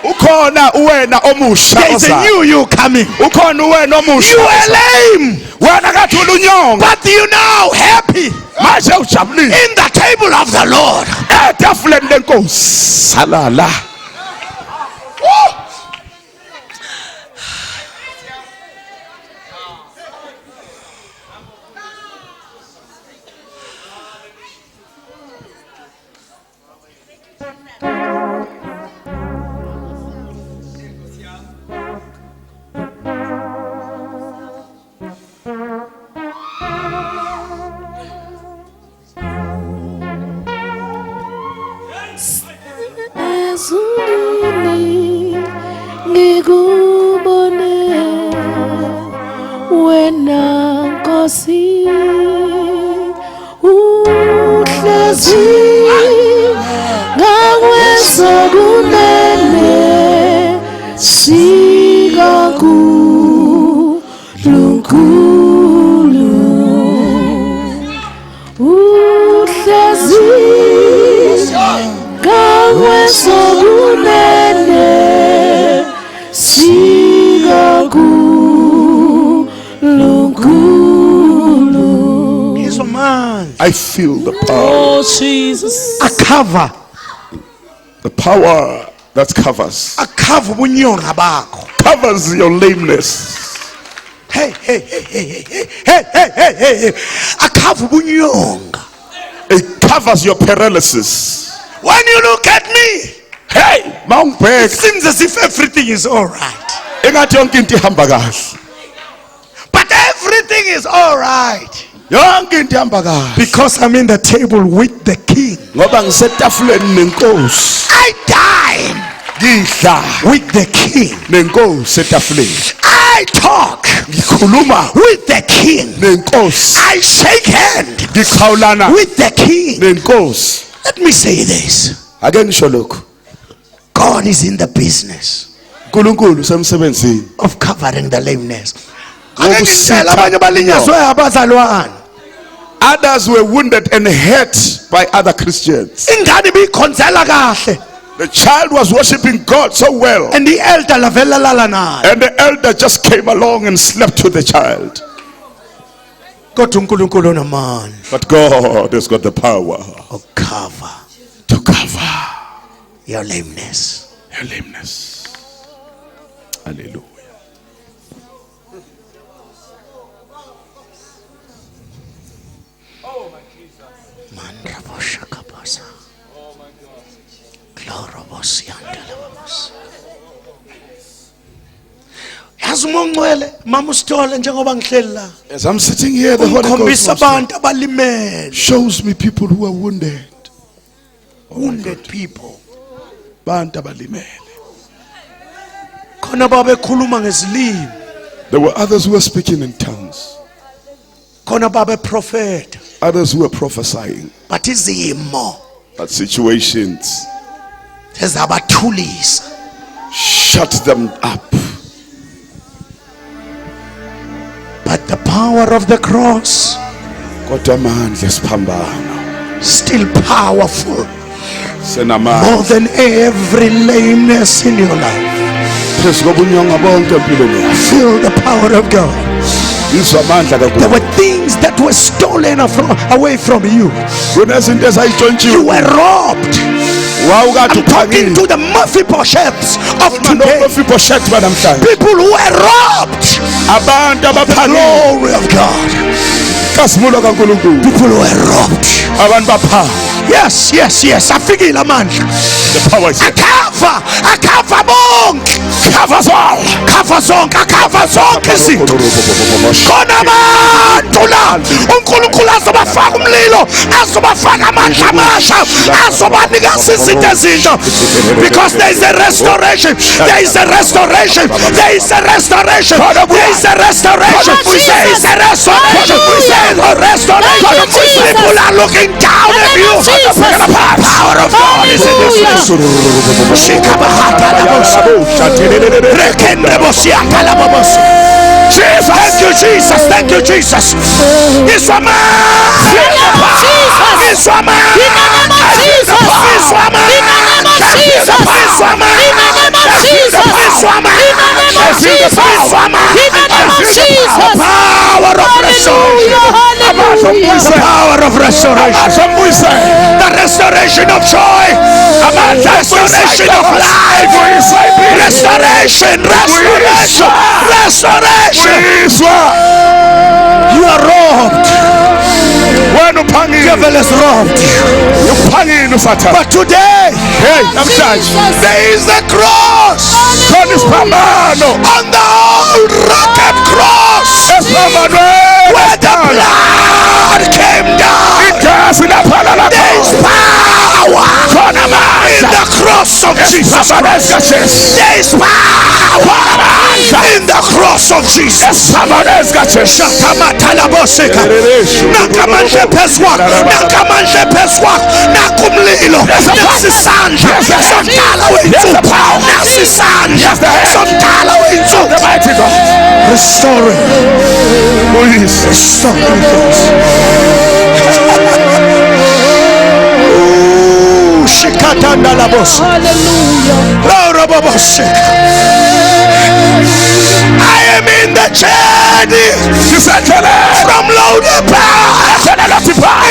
Ukhona uwena omusha There is a ozayo. new you coming. Ukhona uwena omusha. You were lame, Wena kathi ulunyonga. but you now happy Manje ujabulile. in the table of the Lord. Etafuleni lenkosi. Salala. Ezulwini ngikubone wena Nkosi uhlezi ngakwesokunene sikaNkulunkulu uhlezi ngakwesokunene sikaNkulunkulu. He's a man. I feel the power. Oh Jesus. A cover. The power that covers. A cover bunyonga bakho. Covers your lameness. Hey, hey, hey, hey, hey, hey, hey, hey, hey, hey. A cover bunyonga. It covers your paralysis. When you look at me, Hey, Mount it Berg. seems as if everything is all right. engathi yonke into ihamba kahle. But everything is all right Yonke into ihamba kahle because I'm in the table with the king. ngoba ngisetafuleni nenkosi. I dine Ngidla with the king. nenkosi etafuleni. I talk Ngikhuluma with the king. nenkosi. I shake hand Ngiqhawulana with the king. nenkosi. Let me say this. Ake ngisho lokho. God is in the business uNkulunkulu semsebenzini of covering the lameness. Ngokusitha Abanye balinyazwe abazalwane. Others were wounded and hurt by other Christians. Ingane ibikhonzela kahle The child was worshiping God so well, and the elder lavela lala naye. and the elder just came along and slept with the child. Kodwa uNkulunkulu unamandla But God has got the power okucover to cover your lameness. your lameness. Hallelujah. Mandraboshakabosa. Glorobosiandalabos. Yazi umongcwele mama usithole njengoba ngihleli la. As I'm sitting here, the Holy Ghost Ukhombisa abantu abalimele. shows me people who are wounded. Wounded people. Bantu abalimele. Khona babekhuluma ngezilimi. There were others who were speaking in tongues, Khona babeprofeta. others who were prophesying. But izimo But situations ezabathulisa. shut them up. But the power of the cross Kodwa amandla esiphambano still powerful senamandla more than every lameness in your life. phezu kobunyonga bonke empilweni yakho. Feel the power of God. Izwa amandla There kakhulu. were things that were stolen away from you. Kunezinto You ezayitshontshiwe. were robbed. Wawukade I'm talking uphangile. to the Mephibosheths of today. Mephibosheth banamhlanje. People who were robbed. Abantu abaphangile. Glory of God. Kasimulo kaNkulunkulu. People who were robbed. Abantu bapha. Yes. Afikile amandla. The power is here. Akava bonke. Cover zonke izinto. Khona abantu la uNkulunkulu azobafaka umlilo, azobafaka amandla amasha, azobanikeza izinto ezintsha. Because there is a restoration. There is a restoration. There is a restoration. There is a restoration. There is a restoration. There is a restoration. People are looking down at you. The power of God is in this place. Thank you, Jesus. Thank you, Jesus. It's a man. It's a man. It's a power of restoration. The restoration of joy. Restoration of life. Restoration. You are robbed. Devil is robbed. But today, there is a cross. On the old rugged cross, where the blood came down. There is power in the cross of Jesus Christ. There is power in the cross of Jesus. Shakamatalaboseka. Nakamanje peswak. Nakamanje peswak. Nakumlilo. Nasisanja. Somtala wintu. Nasisanja. Somtala wintu. Restoring. Restoring things. Shikatanda labos. Hallelujah. I am in the journey from Lodebar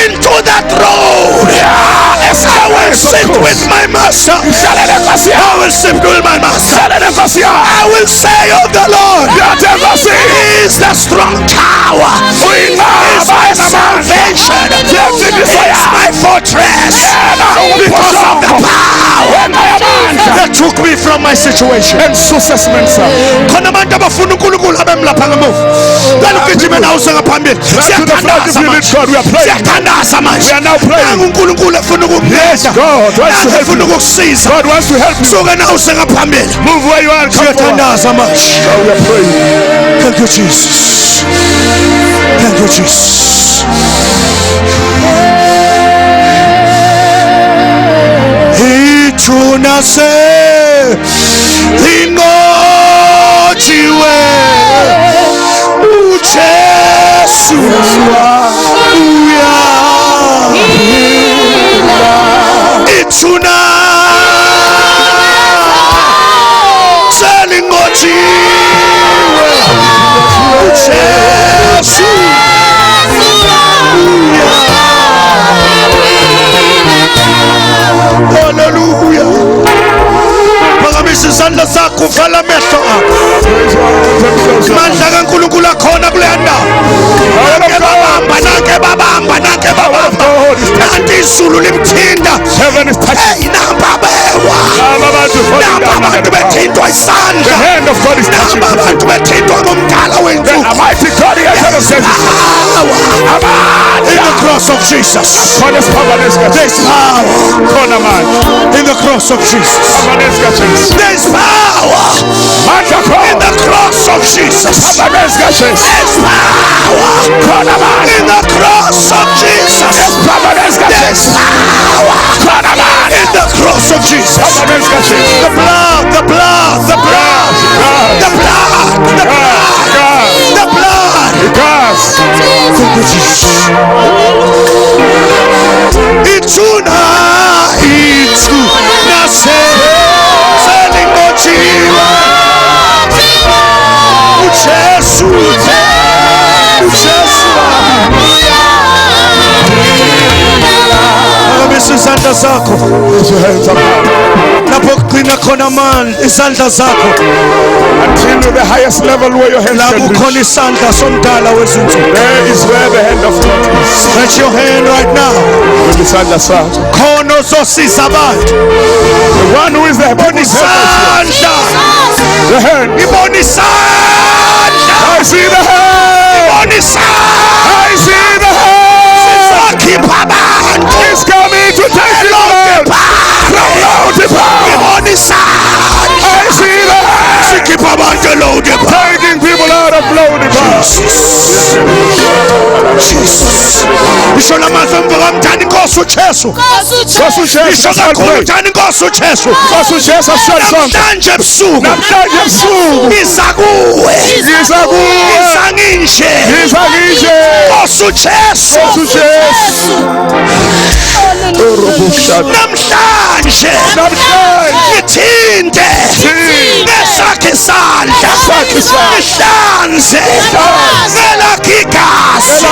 into that road. I will sit with my master. I will sit with my master. I will say of the Lord, He is the strong tower. He is my salvation. He is my fortress. Because of the power that took me from my situation. Khona abantu abafuna uNkulunkulu abemlapha ngemuva. Balugijime nawo sengaphambili. Siyathandaza manje. We are now praying. uNkulunkulu efuna ukukunceda. God wants to help you. Efuna ukukusiza. God wants to help you. Suka nawo sengaphambili. Move where you are and come forward. Siyathandaza manje. Now we are praying. Thank you, Jesus. Thank you, Jesus. Ithuna se lingojiwe uJesu uya ithuna selingojiwe uJesu hallelujah. Phakamisa izandla zakho uvala amehlo akho. Amandla kaNkulunkulu akhona kule ndawo. Nanke babamba. Nanti izulu limthinta. Heaven is touching. Hey, namba bewa. Namba abantu bethintwa The isandla. hand of God is touching. Namba abantu bethintwa ngumdala The wensuku. Almighty God is going to save you. In the cross of Jesus. There's There's power. In the cross of Jesus. There's power. In the cross of Jesus. There's power. In the cross of Jesus. There's power. In the cross of Jesus. The blood. The blood. The blood. The blood. The blood. The blood. Thank you, Jesus. Ithuna selingojiwe uJesu Phakamisa izandla zakho lapho kugcina khona amandla izandla zakho Until the highest level where your hands la can kukhona reach. isandla somdala wezinsuku. There is where the hand of God is. Stretch your hand right now. With the sand aside. Khona ozosiza abantu. The one who is the Ibona isandla. The hand. Ibona isandla. I see the hand. Ibona isandla. I see the hand. Sakhipha abantu. He's coming to take you out. From Lodebar. Ibona isandla. I see the hand. Sikhipha abantu eLodebar. Taking people out of Lodebar. Jesus. Isho lamazwi emva kamthanda inkosi uJesu. Isho kakhulu njani inkosi uJesu. Namhlanje ebusuku. Iza kuwe. Iza nginje. Nkosi uJesu. Namhlanje ngithinte ngesakhe isandla ihlanze ngelakhe igazi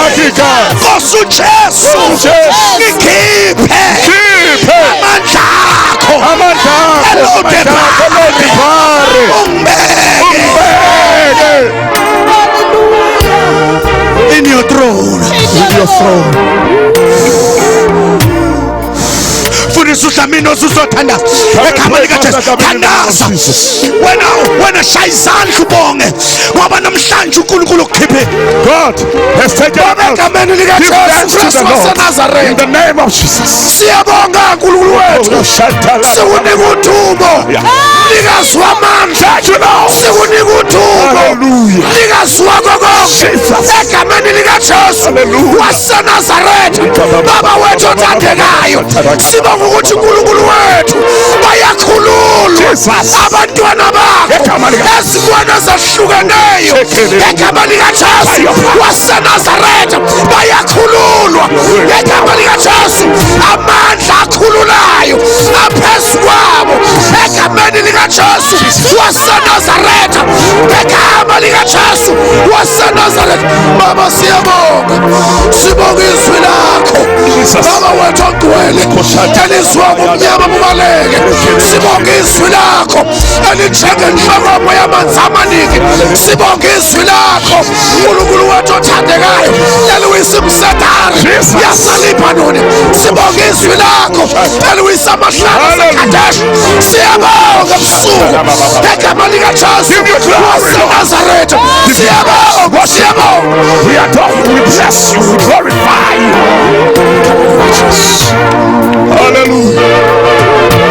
Nkosi uJesu ngikhiphe amandla akho eLodebar ungibeke in your throne. Fundisa udlamini ozuzothandaza ekhama likaJesu. Thandaza wena shaya izandla ubonge ngoba namhlanje uNkulunkulu ukukhiphe. God has taken out. Egameni likaJesu Kristu waseNazaretha. In the name of Jesus. Siyabonga uNkulunkulu wethu. Sikunika uthubo likazi wamandla. Sikunika uthubo likazi wako konke egameni likaJesu waseNazaretha. Baba wethu othandekayo, sibonga ukuthi uNkulunkulu wethu bayakhululwa abantwana bakho ezimweni ezahlukeneyo egama likaJesu waseNazaretha bayakhululwa egama likaJesu. Amandla akhululayo aphezu kwabo egameni Ngegamani likaJesu waseNazaretha, ngegama likaJesu waseNazaretha. Baba siyabonga, sibonga izwi lakho Baba wethu ogcwele elizwa ngomnyama bubaleke. Sibonga izwi lakho elinjengenhlokopho yamanzi amaningi. Sibonga izwi lakho uNkulunkulu wethu othandekayo eliwisa umsedari yaseLibanoni. Sibonga izwi lakho eliwisa amahlala aseKhadeshi. Siyabonga ebusuku ngegama likaJesu waseNazaretha. Siyabonga, siyabonga. We adore you, we bless you, we glorify you. Hallelujah.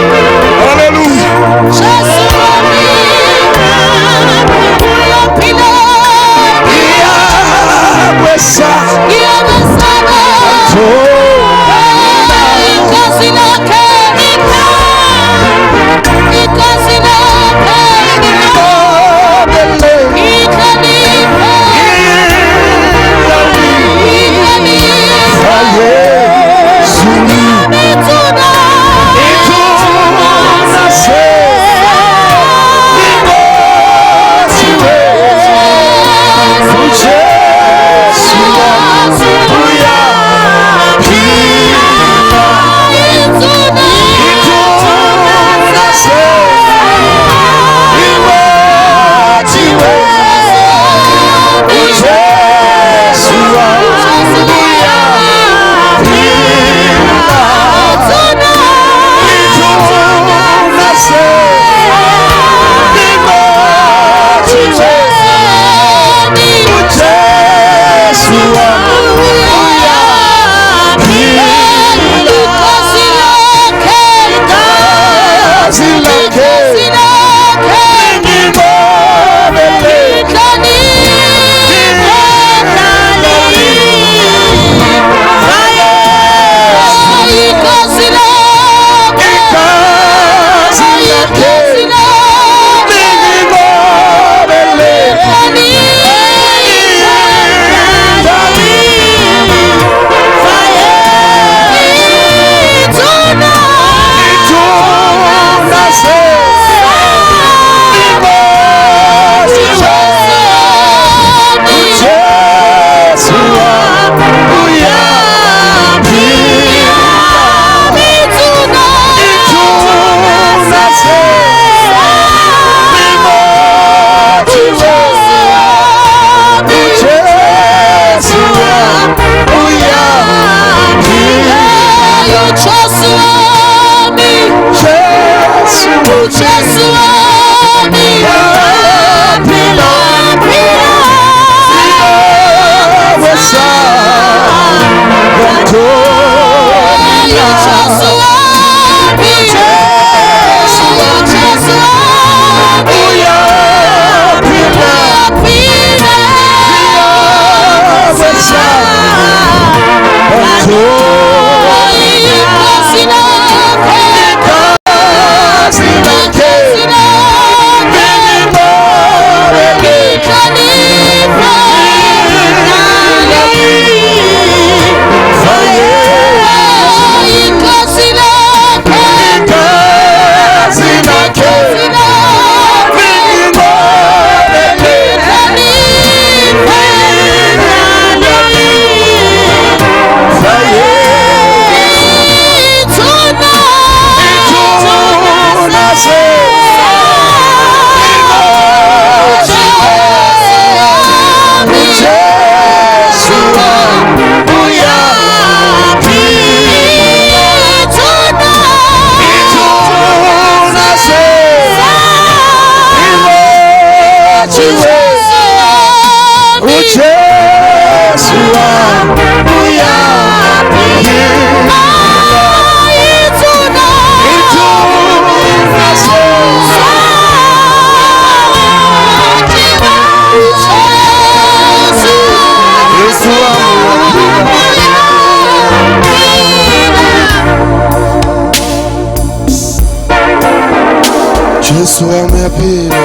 Yesu ameapira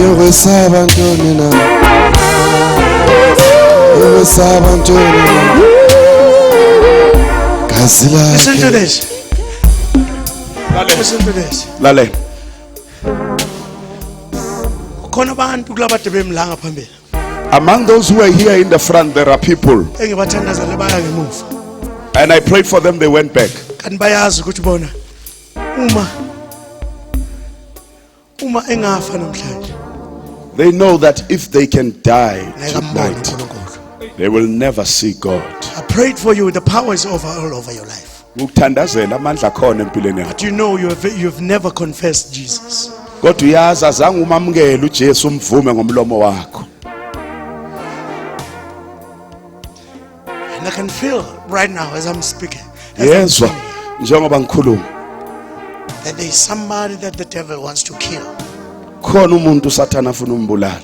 Yewe saba ntonina Yewe saba ntonina Kasi lake. Listen to this. Listen to this. Lale. Khona abantu kulabade bemlanga phambili. Among those who are here in the front, there are people. Engibathandazana baya ngemuva. And I prayed for them, they went back. Kanti bayazi ukuthi bona uma engafa namhlanje They know that if they can die ngeke ambone tonight, uNkulunkulu. they will never see God. I prayed for you. The power is over all over your life. Ukuthandazela amandla khona empilweni yakho. But you know you've never confessed Jesus. Kodwa uyazi azange umamukele uJesu umvume ngomlomo wakho. And I can feel right now as I'm speaking Yezwa njengoba ngikhuluma. that there is somebody that the devil wants to kill. Khona umuntu uSathana afuna umbulala.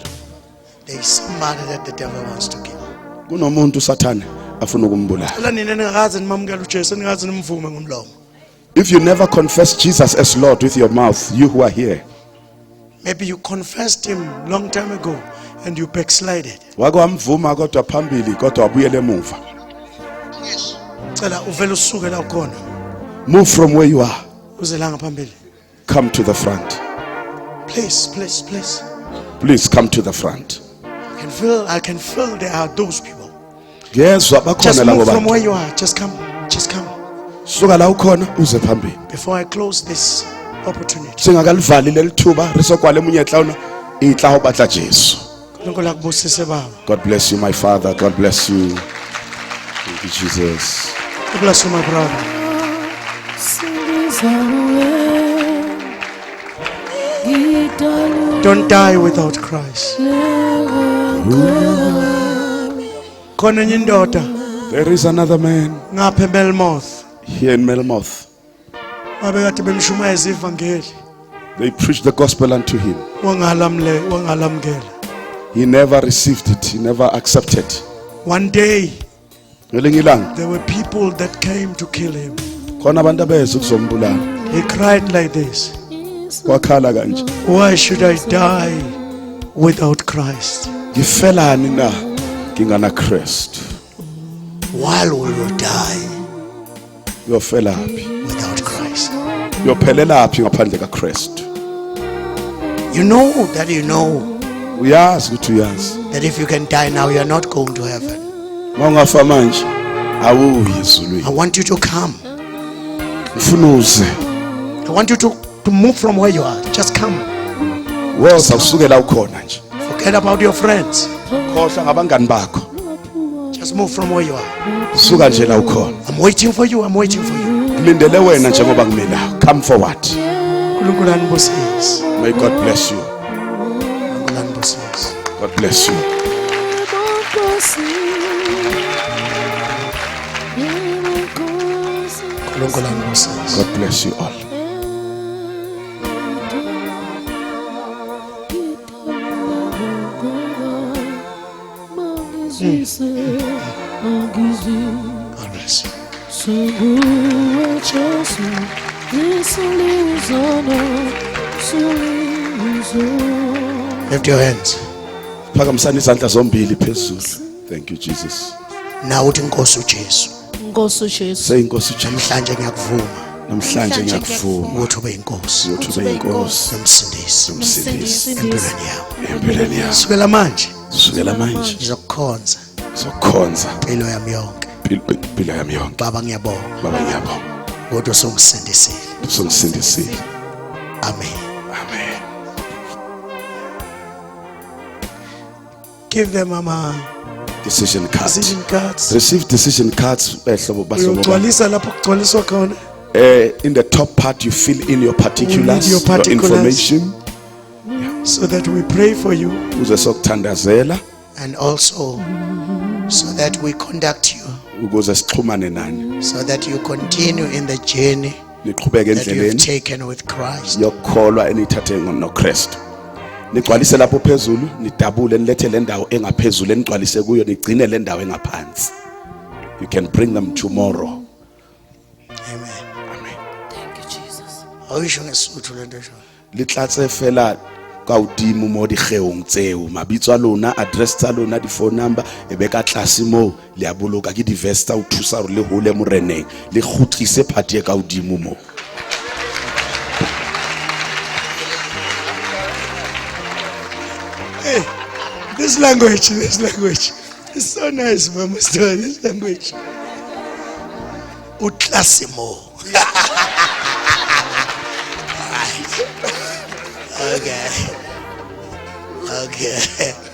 There is somebody that the devil wants to kill. Kunomuntu uSathana afuna ukumbulala. Ela nina ningakaze nimamukele uJesu, ningaze nimvume ngomlomo. If you never confess Jesus as Lord with your mouth, you who are here, Maybe you confessed him long time ago and you backslided. wake wamvuma kodwa phambili kodwa wabuyela emuva. Cela uvela usuke la ukhona. Move from where you are. Uze la ngaphambili. Come to the front. Please, please, please. Please come to the front. I can feel there are those people. Yezwa Just bakhona labo move from bantu. where you are. Just come. Just come. Suka la ukhona uze phambili. Before I close this opportunity. Singakalivali lelithuba risokwala emunyetla una itla ho batla Jesu. uNkulunkulu akubusise baba. God bless you, my father. God bless you. Thank you, Jesus. God bless you, my brother. Don't die without Christ. Khona enye indoda There is another man ngapha eMelmoth. here in Melmoth. Babekade bemshumayeza ivangeli. They preached the gospel unto him. Wangalamukela. He never received it. He never accepted. One day Ngelinye ilanga there were people that came to kill him. khona abantu abeze ukuzombulala. He cried like this. Wakhala kanje. Why should I die without Christ? Ngifelani na ngingana Christ? While will you die Uyofela phi? without Christ? Uyophelela phi ngaphandle kaChrist? You know that Uyazi ukuthi uyazi. that if you can die now, you are not going to heaven. Mawungafa manje awuyi ezulwini. I want you to come. Ufuna uze. I want you to move from where you are. Just come. Woza usukela ukhona nje. Forget about your friends. Khohla ngabangani bakho. Just move from where you are. Suka nje la ukhona. I'm waiting for you. I'm waiting for you. Ngilindele wena njengoba ngimela. Come forward. uNkulunkulu anibusise. May God bless you. uNkulunkulu anibusise. God bless you. uNkulunkulu anibusise. God bless you all. God bless you. Lift your hands. Phakamisani izandla zombili phezulu. Thank you, Jesus. Now uthi Nkosi uJesu. Nkosi uJesu. Say inkosi uJesu. Namhlanje ngiyakuvuma Namhlanje ngiyakuvuma ukuthi ube inkosi. ukuthi ube inkosi. Nomsindisi Umsindisi empilweni yami. empilweni yakho. Sukela manje Sukela manje ngizokukhonza sokukhonza impilo yami yonke. impilo yami yonke. Baba ngiyabonga Baba ngiyabonga. kodwa songisindisile. Usungisindisile. Amen. Amen. Give them Decision cards. decision cards. Receive decision cards ehlobo bahlobo. Uyogcwalisa lapho kugcwaliswa khona. In the top part you fill in your particulars, Your particulars. information. So that we pray for you Uze sokuthandazela and also so that we conduct you ukuze sixhumane nani. so that you continue in the journey Niqhubeke that you've endleleni taken with Christ. yokukholwa enithathe noKristu. Nigcwalise lapho phezulu, nidabule nilethe le ndawo engaphezulu enigcwalise kuyo, nigcine le ndawo engaphansi. You can bring them tomorrow. Amen. Amen. Thank you, Jesus. Awusho ngesuthu lento esho. Litlatse fela ka udimo mo di geong tseo, mabitso a lona, address tsa lona, di phone number e be ka tlase mo le a boloka ke di verse tsa o thusa re le hole moreneng le kgutlise phati e ka udimo mo. This language is so nice, Mama Star. This language. Utlasimo. Okay.